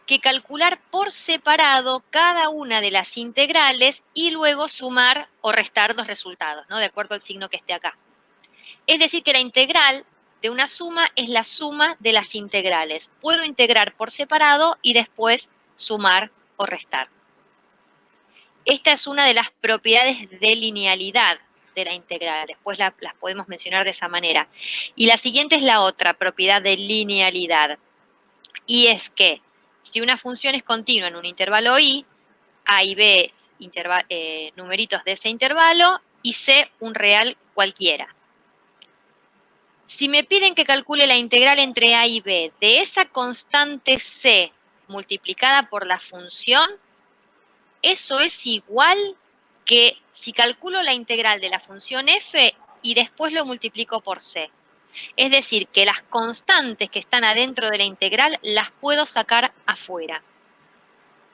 que calcular por separado cada una de las integrales y luego sumar o restar los resultados, ¿no? De acuerdo al signo que esté acá. Es decir, que la integral de una suma es la suma de las integrales. Puedo integrar por separado y después sumar o restar. Esta es una de las propiedades de linealidad de la integral. Después las podemos mencionar de esa manera. Y la siguiente es la otra propiedad de linealidad. Y es que si una función es continua en un intervalo i, a y b numeritos de ese intervalo y c un real cualquiera. Si me piden que calcule la integral entre a y b de esa constante c multiplicada por la función, eso es igual que si calculo la integral de la función f y después lo multiplico por c. Es decir, que las constantes que están adentro de la integral las puedo sacar afuera.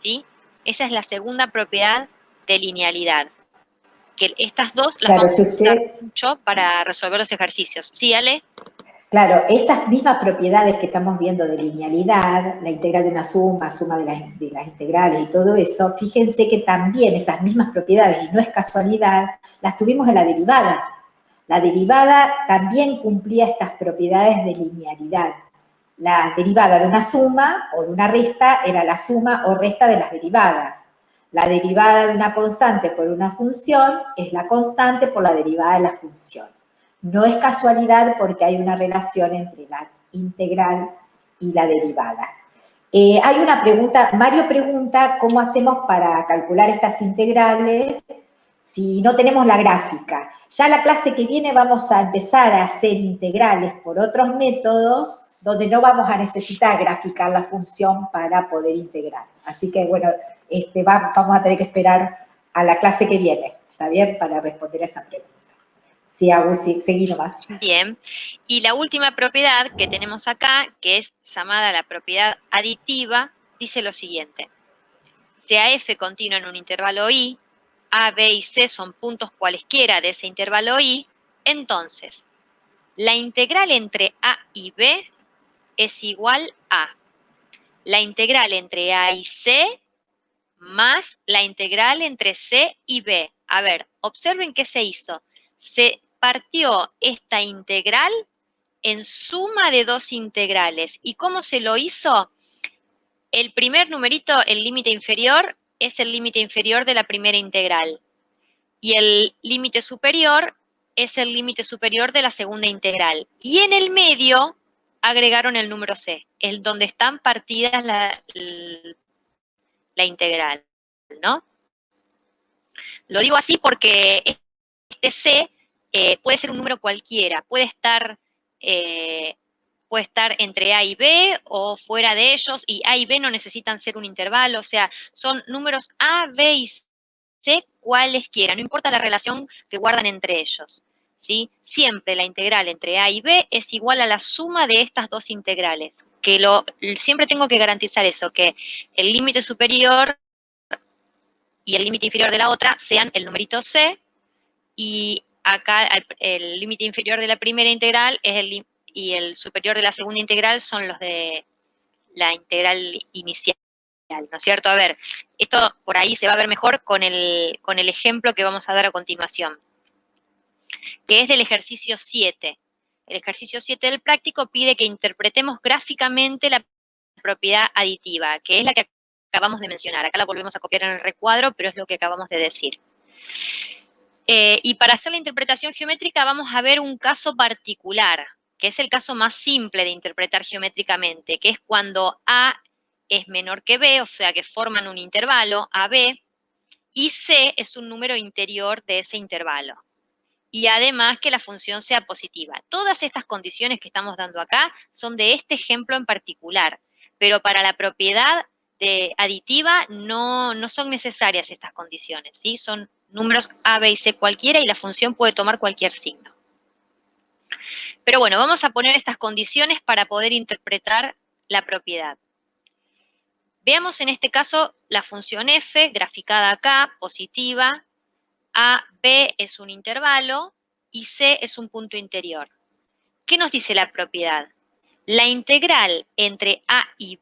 ¿Sí? Esa es la segunda propiedad de linealidad. Que estas dos las vamos a usar mucho para resolver los ejercicios. ¿Sí, Ale? Claro, esas mismas propiedades que estamos viendo de linealidad, la integral de una suma, suma de las integrales y todo eso, fíjense que también esas mismas propiedades, y no es casualidad, las tuvimos en la derivada. La derivada también cumplía estas propiedades de linealidad. La derivada de una suma o de una resta era la suma o resta de las derivadas. La derivada de una constante por una función es la constante por la derivada de la función. No es casualidad porque hay una relación entre la integral y la derivada. Hay una pregunta, Mario pregunta cómo hacemos para calcular estas integrales si no tenemos la gráfica. Ya la clase que viene vamos a empezar a hacer integrales por otros métodos donde no vamos a necesitar graficar la función para poder integrar. Así que, bueno, vamos a tener que esperar a la clase que viene, ¿está bien? Para responder a esa pregunta. Sí, Agus, sí, seguí nomás. Bien. Y la última propiedad que tenemos acá, que es llamada la propiedad aditiva, dice lo siguiente. Sea f continua en un intervalo i, a, b y c son puntos cualesquiera de ese intervalo i, entonces, la integral entre a y b es igual a la integral entre a y c más la integral entre c y b. A ver, observen qué se hizo. Se partió esta integral en suma de dos integrales. ¿Y cómo se lo hizo? El primer numerito, el límite inferior, es el límite inferior de la primera integral. Y el límite superior es el límite superior de la segunda integral. Y en el medio agregaron el número c, el donde están partidas la integral, ¿no? Lo digo así porque este c puede ser un número cualquiera, puede estar entre a y b o fuera de ellos, y a y b no necesitan ser un intervalo, o sea, son números a, b y c cualesquiera, no importa la relación que guardan entre ellos, ¿sí? Siempre la integral entre a y b es igual a la suma de estas dos integrales, que siempre tengo que garantizar eso, que el límite superior y el límite inferior de la otra sean el numerito c, y acá el límite inferior de la primera integral y el superior de la segunda integral son los de la integral inicial, ¿no es cierto? A ver, esto por ahí se va a ver mejor con el ejemplo que vamos a dar a continuación, que es del ejercicio 7. El ejercicio 7 del práctico pide que interpretemos gráficamente la propiedad aditiva, que es la que acabamos de mencionar. Acá la volvemos a copiar en el recuadro, pero es lo que acabamos de decir. Y para hacer la interpretación geométrica vamos a ver un caso particular, que es el caso más simple de interpretar geométricamente, que es cuando A es menor que B, o sea que forman un intervalo, AB, y C es un número interior de ese intervalo. Y además que la función sea positiva. Todas estas condiciones que estamos dando acá son de este ejemplo en particular, pero para la propiedad aditiva no son necesarias estas condiciones, ¿sí? Son números A, B y C cualquiera y la función puede tomar cualquier signo. Pero bueno, vamos a poner estas condiciones para poder interpretar la propiedad. Veamos en este caso la función f, graficada acá, positiva, A, B es un intervalo y C es un punto interior. ¿Qué nos dice la propiedad? La integral entre A y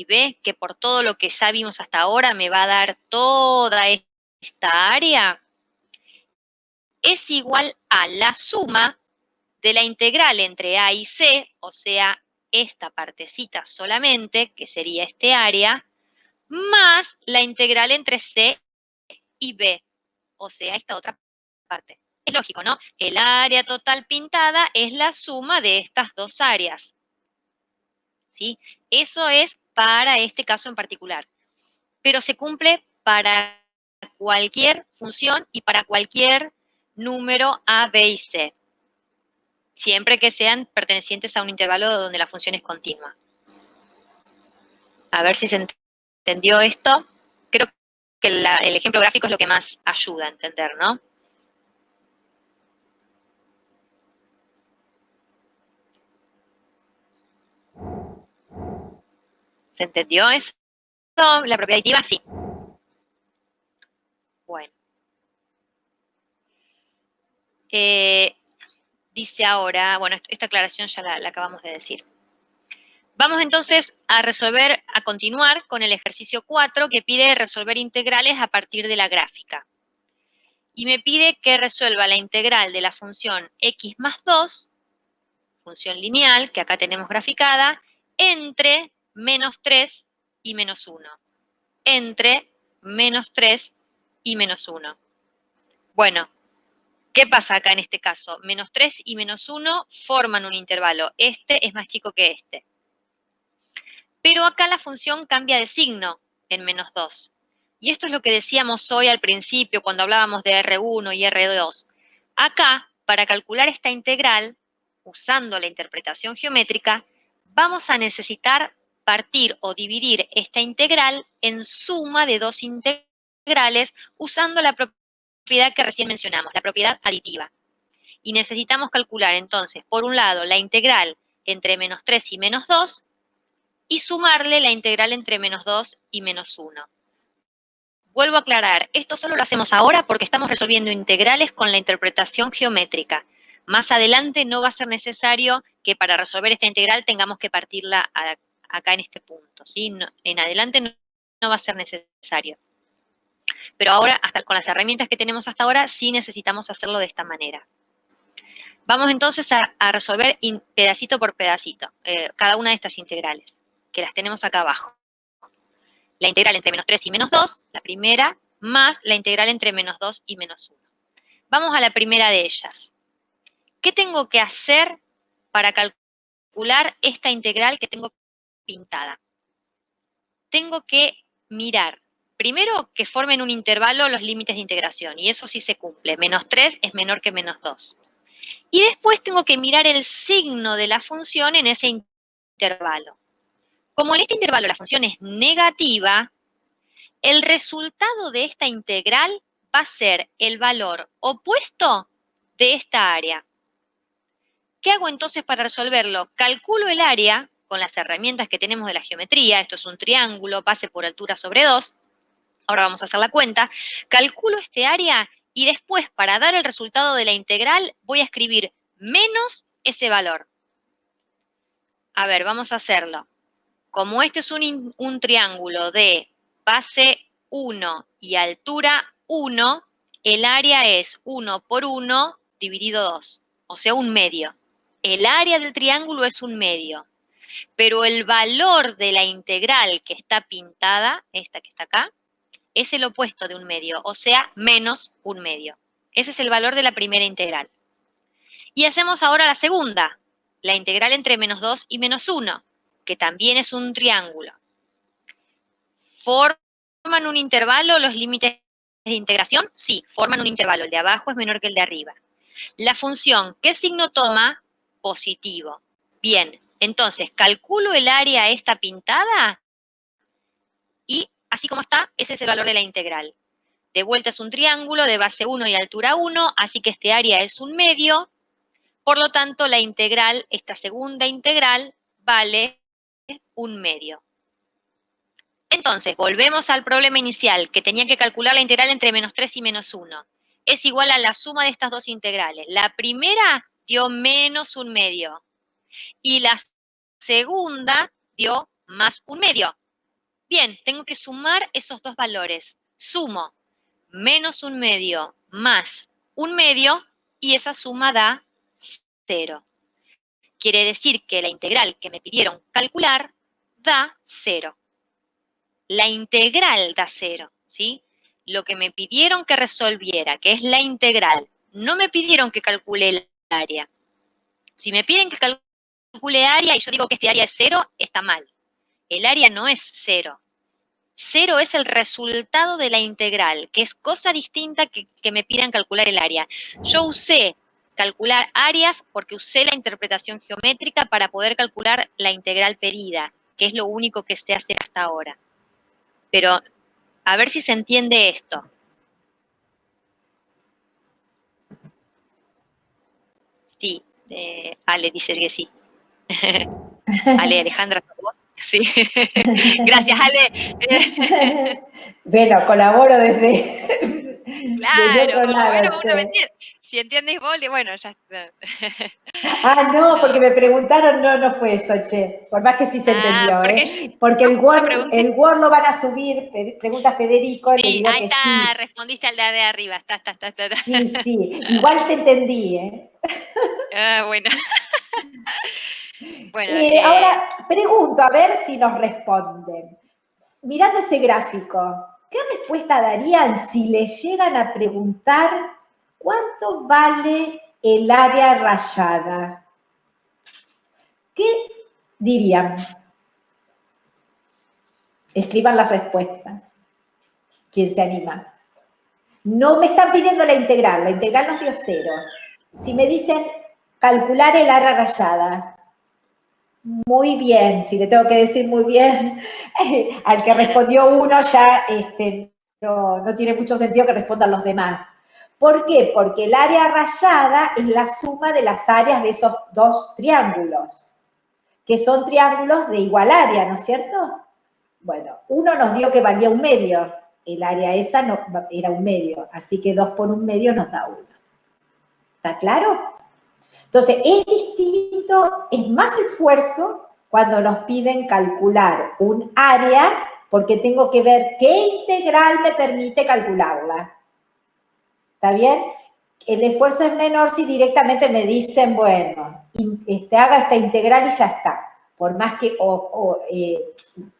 B, que por todo lo que ya vimos hasta ahora me va a dar toda esta área, es igual a la suma de la integral entre A y C, o sea, esta partecita solamente, que sería este área, más la integral entre C y B, o sea, esta otra parte. Es lógico, ¿no? El área total pintada es la suma de estas dos áreas, ¿sí? Eso es para este caso en particular, pero se cumple para cualquier función y para cualquier número A, B y C, siempre que sean pertenecientes a un intervalo donde la función es continua. A ver si se entendió esto. Creo que el ejemplo gráfico es lo que más ayuda a entender, ¿no? ¿Se entendió eso? La propiedad aditiva, sí. Bueno. Dice ahora, bueno, esta aclaración ya la acabamos de decir. Vamos entonces a continuar con el ejercicio 4 que pide resolver integrales a partir de la gráfica. Y me pide que resuelva la integral de la función x más 2, función lineal, que acá tenemos graficada, entre menos 3 y menos 1. Entre menos 3 y menos 1. Bueno, ¿qué pasa acá en este caso? Menos 3 y menos 1 forman un intervalo. Este es más chico que este. Pero acá la función cambia de signo en menos 2. Y esto es lo que decíamos hoy al principio cuando hablábamos de R1 y R2. Acá, para calcular esta integral, usando la interpretación geométrica, vamos a necesitar partir o dividir esta integral en suma de dos integrales usando la propiedad que recién mencionamos, la propiedad aditiva. Y necesitamos calcular entonces, por un lado, la integral entre menos 3 y menos 2 y sumarle la integral entre menos 2 y menos 1. Vuelvo a aclarar, esto solo lo hacemos ahora porque estamos resolviendo integrales con la interpretación geométrica. Más adelante no va a ser necesario que para resolver esta integral tengamos que partirla acá en este punto, ¿sí? En adelante no va a ser necesario. Pero ahora, hasta con las herramientas que tenemos hasta ahora, sí necesitamos hacerlo de esta manera. Vamos entonces a resolver pedacito por pedacito cada una de estas integrales, que las tenemos acá abajo. La integral entre menos 3 y menos 2, la primera, más la integral entre menos 2 y menos 1. Vamos a la primera de ellas. ¿Qué tengo que hacer para calcular esta integral que tengo pintada? Tengo que mirar, primero, que formen un intervalo los límites de integración, y eso sí se cumple. Menos 3 es menor que menos 2. Y después tengo que mirar el signo de la función en ese intervalo. Como en este intervalo la función es negativa, el resultado de esta integral va a ser el valor opuesto de esta área. ¿Qué hago entonces para resolverlo? Calculo el área con las herramientas que tenemos de la geometría. Esto es un triángulo, base por altura sobre 2. Ahora vamos a hacer la cuenta. Calculo este área y después, para dar el resultado de la integral, voy a escribir menos ese valor. A ver, vamos a hacerlo. Como este es un triángulo de base 1 y altura 1, el área es 1 por 1 dividido 2, o sea, un medio. El área del triángulo es un medio, pero el valor de la integral que está pintada, esta que está acá, es el opuesto de un medio, o sea, menos un medio. Ese es el valor de la primera integral. Y hacemos ahora la segunda, la integral entre menos 2 y menos 1, que también es un triángulo. ¿Forman un intervalo los límites de integración? Sí, forman un intervalo. El de abajo es menor que el de arriba. La función, ¿qué signo toma? Positivo. Bien, Entonces, calculo el área esta pintada y así como está, ese es el valor de la integral. De vuelta es un triángulo de base 1 y altura 1, así que este área es 1/2. Por lo tanto, la integral, esta segunda integral, vale 1/2. Entonces, volvemos al problema inicial, que tenía que calcular la integral entre -3 y -1. Es igual a la suma de estas dos integrales. La primera dio -1/2 y la segunda dio +1/2. Bien, tengo que sumar esos dos valores. Sumo -1/2 más 1/2 y esa suma da 0. Quiere decir que la integral que me pidieron calcular da 0. La integral da 0, ¿sí? Lo que me pidieron que resolviera, que es la integral, no me pidieron que calcule el área. Si me piden que calcule área y yo digo que este área es 0, está mal. El área no es 0. 0 es el resultado de la integral, que es cosa distinta que me pidan calcular el área. Yo usé calcular áreas porque usé la interpretación geométrica para poder calcular la integral pedida, que es lo único que sé hacer hasta ahora. Pero a ver si se entiende esto. Sí, Ale dice que sí. Ale, Alejandra, ¿sos vos? Sí. Gracias, Ale. Bueno, colaboro desde Claro, otro por lo menos lado, uno me che. entiende. Si entiendes vos, bueno, ya está. Ah, no, porque No. me preguntaron, no fue eso, che. Por más que sí se Ah, entendió, porque ¿eh? Porque yo justo pregunté. el Word lo van a subir, pregunta Federico, le Sí, digo ahí que está, sí. respondiste al de arriba. Está. Sí, sí. Igual te entendí, ¿eh? Ah, bueno. Bueno, Ahora, pregunto, a ver si nos responden. Mirando ese gráfico, ¿qué respuesta darían si les llegan a preguntar cuánto vale el área rayada? ¿Qué dirían? Escriban las respuestas. ¿Quién se anima? No me están pidiendo la integral nos dio 0. Si me dicen calcular el área rayada, muy bien, si le tengo que decir muy bien, al que respondió uno ya no tiene mucho sentido que respondan los demás. ¿Por qué? Porque el área rayada es la suma de las áreas de esos dos triángulos, que son triángulos de igual área, ¿no es cierto? Bueno, uno nos dio que valía 1/2, el área esa no, era 1/2, así que 2 por 1/2 nos da 1. ¿Está claro? Entonces, es distinto, es más esfuerzo cuando nos piden calcular un área, porque tengo que ver qué integral me permite calcularla. ¿Está bien? El esfuerzo es menor si directamente me dicen, bueno, haga esta integral y ya está. Por más que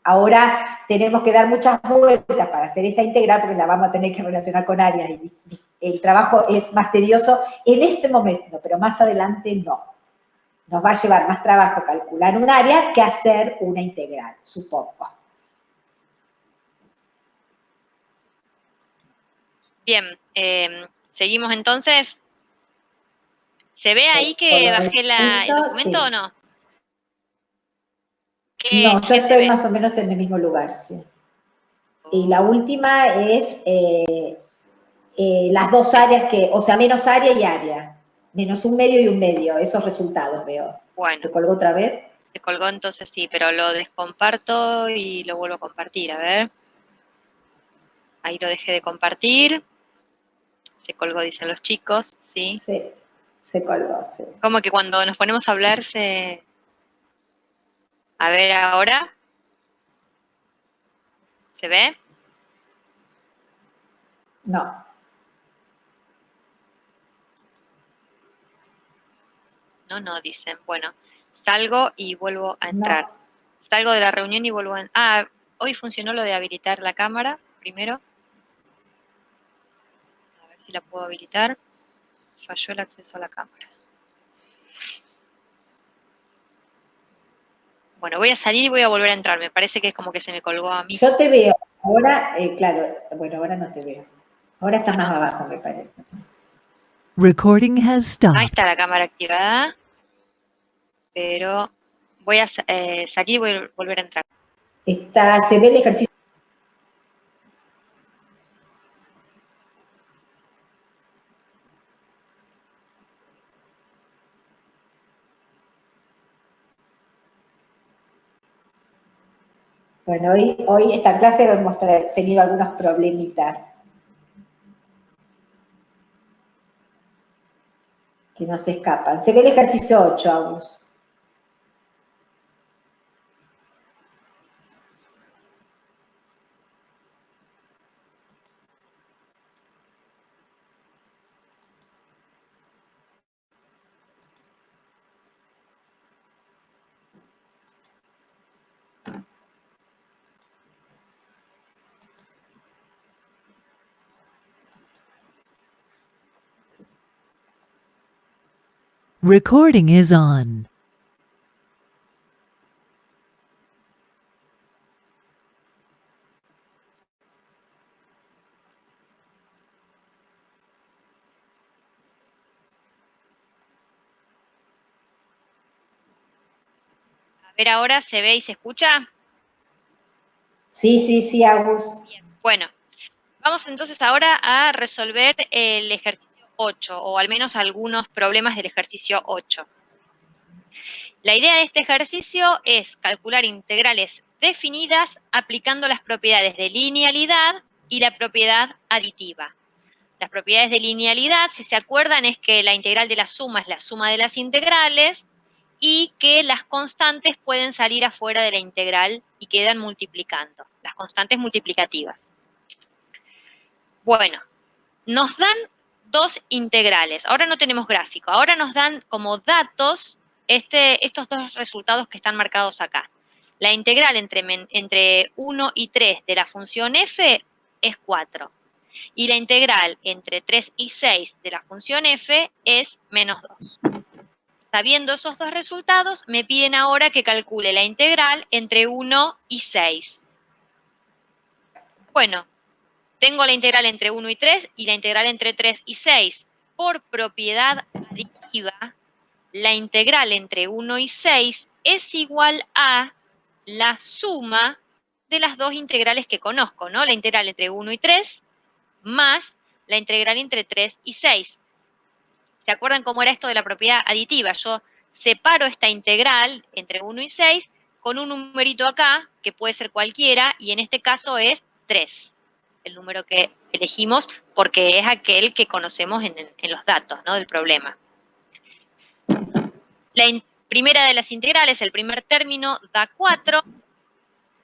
ahora tenemos que dar muchas vueltas para hacer esa integral, porque la vamos a tener que relacionar con áreas y el trabajo es más tedioso en este momento, pero más adelante no. Nos va a llevar más trabajo calcular un área que hacer una integral, supongo. bien, seguimos entonces. ¿Se ve ahí que bajé el documento o Sí. no? No, yo ¿Qué se estoy ve? más o menos en el mismo lugar, sí. Y la última es las dos áreas o sea, menos área y área. Menos 1/2 y 1/2, esos resultados veo. Bueno, ¿Se colgó otra vez? se colgó entonces sí, pero lo descomparto y lo vuelvo a compartir, a ver. Ahí lo dejé de compartir. Se colgó, dicen los chicos, sí. Sí, se colgó, sí. Como que cuando nos ponemos a hablar se... A ver ahora. ¿Se ve? No. No, dicen. Bueno, salgo y vuelvo a entrar. No. Salgo de la reunión y vuelvo a... Ah, hoy funcionó lo de habilitar la cámara, primero. A ver si la puedo habilitar. Falló el acceso a la cámara. Bueno, voy a salir y voy a volver a entrar. Me parece que es como que se me colgó a mí. Yo te veo. Ahora, claro, bueno, ahora no te veo. Ahora está Bueno. más abajo, me parece. Recording has Ahí stopped. está la cámara activada. Pero, Voy a salir y voy a volver a entrar. Se ve el ejercicio. Bueno, hoy esta clase hemos tenido algunos problemitas que no se escapan. Se ve el ejercicio 8, Agus. Recording is on. A ver, ahora se ve y se escucha. Sí, Agus. Bien. Bueno, vamos entonces ahora a resolver el ejercicio 8, o al menos algunos problemas del ejercicio 8. La idea de este ejercicio es calcular integrales definidas aplicando las propiedades de linealidad y la propiedad aditiva. Las propiedades de linealidad, si se acuerdan, es que la integral de la suma es la suma de las integrales y que las constantes pueden salir afuera de la integral y quedan multiplicando, las constantes multiplicativas. Bueno, nos dan dos integrales. Ahora no tenemos gráfico, ahora nos dan como datos estos dos resultados que están marcados acá. La integral entre 1 y 3 de la función f es 4. Y la integral entre 3 y 6 de la función f es menos 2. Sabiendo esos dos resultados, me piden ahora que calcule la integral entre 1 y 6. Bueno, tengo la integral entre 1 y 3 y la integral entre 3 y 6. Por propiedad aditiva, la integral entre 1 y 6 es igual a la suma de las dos integrales que conozco, ¿no? La integral entre 1 y 3 más la integral entre 3 y 6. ¿Se acuerdan cómo era esto de la propiedad aditiva? Yo separo esta integral entre 1 y 6 con un numerito acá, que puede ser cualquiera, y en este caso es 3, el número que elegimos, porque es aquel que conocemos en los datos, ¿no?, del problema. La primera de las integrales, el primer término, da 4,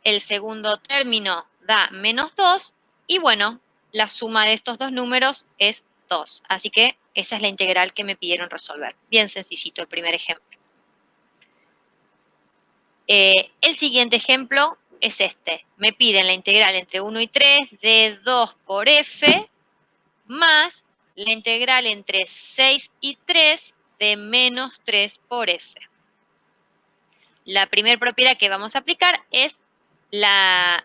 el segundo término da menos 2, y bueno, la suma de estos dos números es 2. Así que esa es la integral que me pidieron resolver. Bien sencillito el primer ejemplo. El siguiente ejemplo es este. Me piden la integral entre 1 y 3 de 2 por f más la integral entre 6 y 3 de menos 3 por f. La primera propiedad que vamos a aplicar es la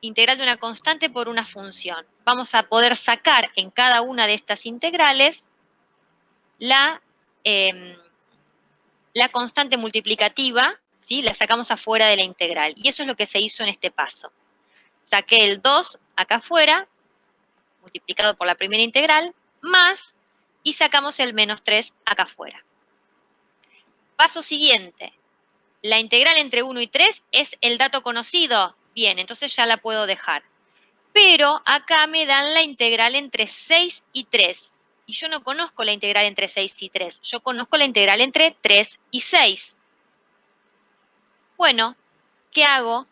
integral de una constante por una función. Vamos a poder sacar en cada una de estas integrales la constante multiplicativa, ¿sí? La sacamos afuera de la integral. Y eso es lo que se hizo en este paso. Saqué el 2 acá afuera, multiplicado por la primera integral, más, y sacamos el menos 3 acá afuera. Paso siguiente. La integral entre 1 y 3 es el dato conocido. Bien, entonces ya la puedo dejar. Pero acá me dan la integral entre 6 y 3. Y yo no conozco la integral entre 6 y 3. Yo conozco la integral entre 3 y 6. Bueno, ¿qué hago?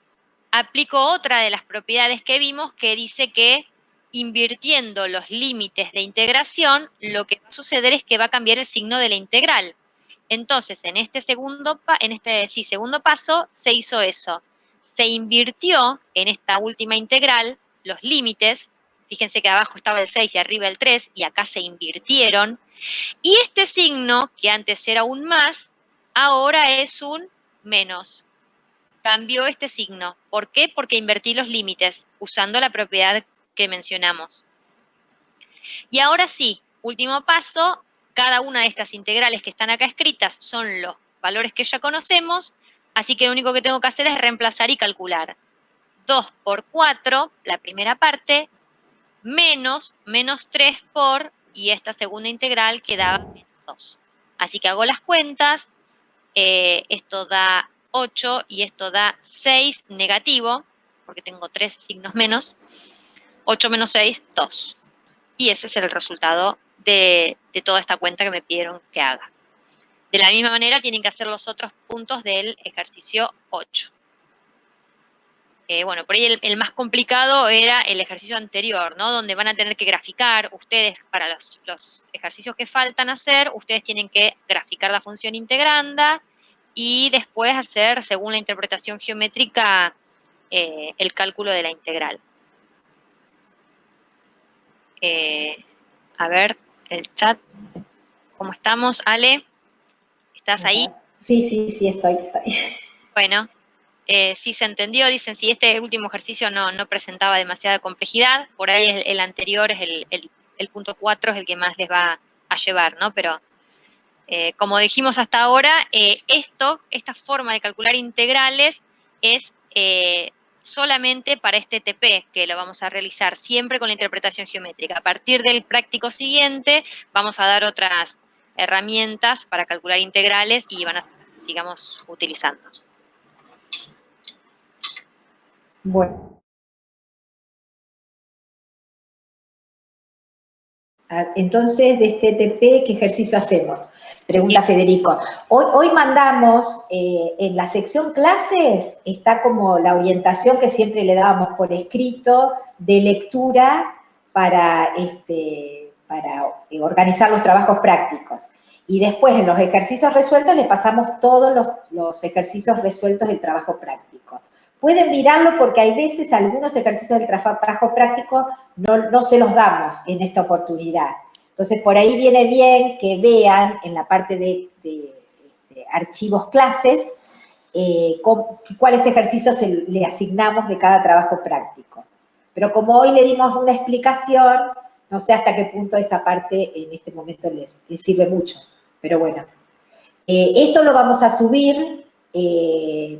Aplico otra de las propiedades que vimos que dice que invirtiendo los límites de integración, lo que va a suceder es que va a cambiar el signo de la integral. Entonces, en este segundo paso se hizo eso. Se invirtió en esta última integral los límites. Fíjense que abajo estaba el 6 y arriba el 3, y acá se invirtieron. Y este signo, que antes era un más, ahora es un menos. Cambió este signo. ¿Por qué? Porque invertí los límites, usando la propiedad que mencionamos. Y ahora sí, último paso, cada una de estas integrales que están acá escritas son los valores que ya conocemos. Así que lo único que tengo que hacer es reemplazar y calcular 2 por 4, la primera parte, menos 3 por, y esta segunda integral que daba menos 2. Así que hago las cuentas, esto da 8 y esto da 6 negativo, porque tengo 3 signos menos. 8 menos 6, 2. Y ese es el resultado de toda esta cuenta que me pidieron que haga. De la misma manera tienen que hacer los otros puntos del ejercicio 8. Bueno, por ahí el más complicado era el ejercicio anterior, ¿no? Donde van a tener que graficar ustedes, para los ejercicios que faltan hacer, ustedes tienen que graficar la función integranda y después hacer, según la interpretación geométrica, el cálculo de la integral. A ver, el chat, ¿cómo estamos? Ale, ¿estás ahí? Sí, estoy. Bueno, sí se entendió, dicen, si este último ejercicio no presentaba demasiada complejidad, por ahí el anterior, es el punto 4, es el que más les va a llevar, ¿no? Pero, como dijimos hasta ahora, esta forma de calcular integrales es solamente para este TP, que lo vamos a realizar siempre con la interpretación geométrica. A partir del práctico siguiente, vamos a dar otras herramientas para calcular integrales y van a sigamos utilizando. Bueno. Entonces, de este TP, ¿qué ejercicio hacemos? Pregunta Federico. Hoy mandamos, en la sección clases, está como la orientación que siempre le dábamos por escrito de lectura para organizar los trabajos prácticos. Y después, en los ejercicios resueltos, le pasamos todos los ejercicios resueltos del trabajo práctico. Pueden mirarlo porque hay veces algunos ejercicios del trabajo práctico no se los damos en esta oportunidad. Entonces, por ahí viene bien que vean en la parte de archivos clases cuáles ejercicios le asignamos de cada trabajo práctico. Pero como hoy le dimos una explicación, no sé hasta qué punto esa parte en este momento les sirve mucho. Pero bueno, esto lo vamos a subir,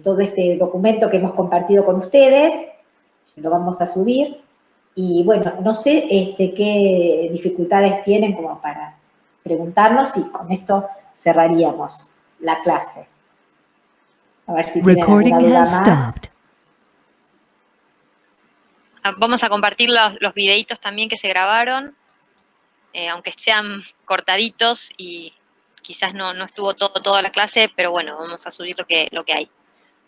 todo este documento que hemos compartido con ustedes, lo vamos a subir. Y bueno, no sé qué dificultades tienen como para preguntarnos y con esto cerraríamos la clase. A ver si tienen alguna duda más. Vamos a compartir los videitos también que se grabaron, aunque sean cortaditos y quizás no estuvo toda la clase, pero bueno, vamos a subir lo que hay.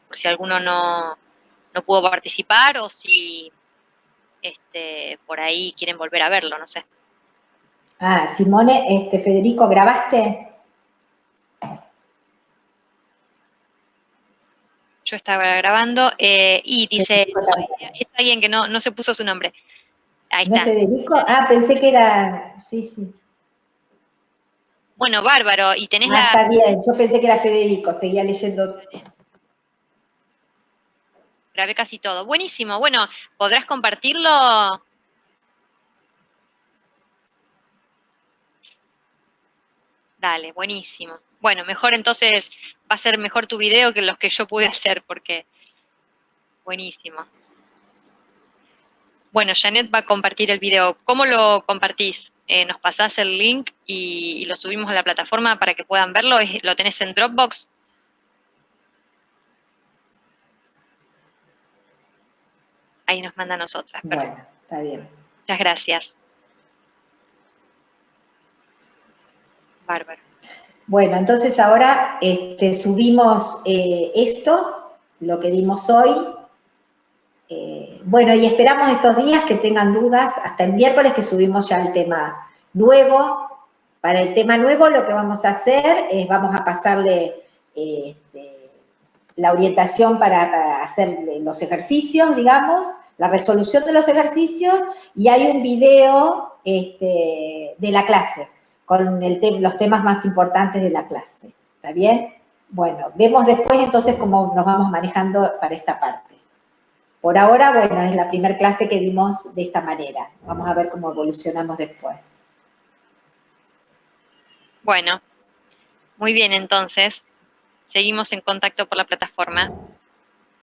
Por si alguno no pudo participar o si por ahí quieren volver a verlo, no sé. Ah, Simone, Federico, ¿grabaste? Yo estaba grabando y dice, es alguien que no se puso su nombre. Ahí ¿No está. es Federico? Ah, pensé que era, sí. Bueno, bárbaro, y tenés Está bien, yo pensé que era Federico, seguía leyendo. Grabé casi todo. Buenísimo, bueno, ¿podrás compartirlo? Dale, buenísimo. Bueno, mejor entonces va a ser mejor tu video que los que yo pude hacer, porque buenísimo. Bueno, Janet va a compartir el video. ¿Cómo lo compartís? ¿Nos pasás el link y lo subimos a la plataforma para que puedan verlo? ¿Lo tenés en Dropbox? Ahí nos manda a nosotras. Perfecto. Bueno, está bien. Muchas gracias. Bárbaro. Bueno, entonces ahora subimos esto, lo que dimos hoy. Bueno, y esperamos estos días que tengan dudas, hasta el miércoles que subimos ya el tema nuevo. Para el tema nuevo lo que vamos a hacer es, vamos a pasarle la orientación para hacer los ejercicios, digamos, la resolución de los ejercicios, y hay un video de la clase, con los temas más importantes de la clase. ¿Está bien? Bueno, vemos después entonces cómo nos vamos manejando para esta parte. Por ahora, bueno, es la primera clase que dimos de esta manera. Vamos a ver cómo evolucionamos después. Bueno, muy bien entonces. seguimos en contacto por la plataforma.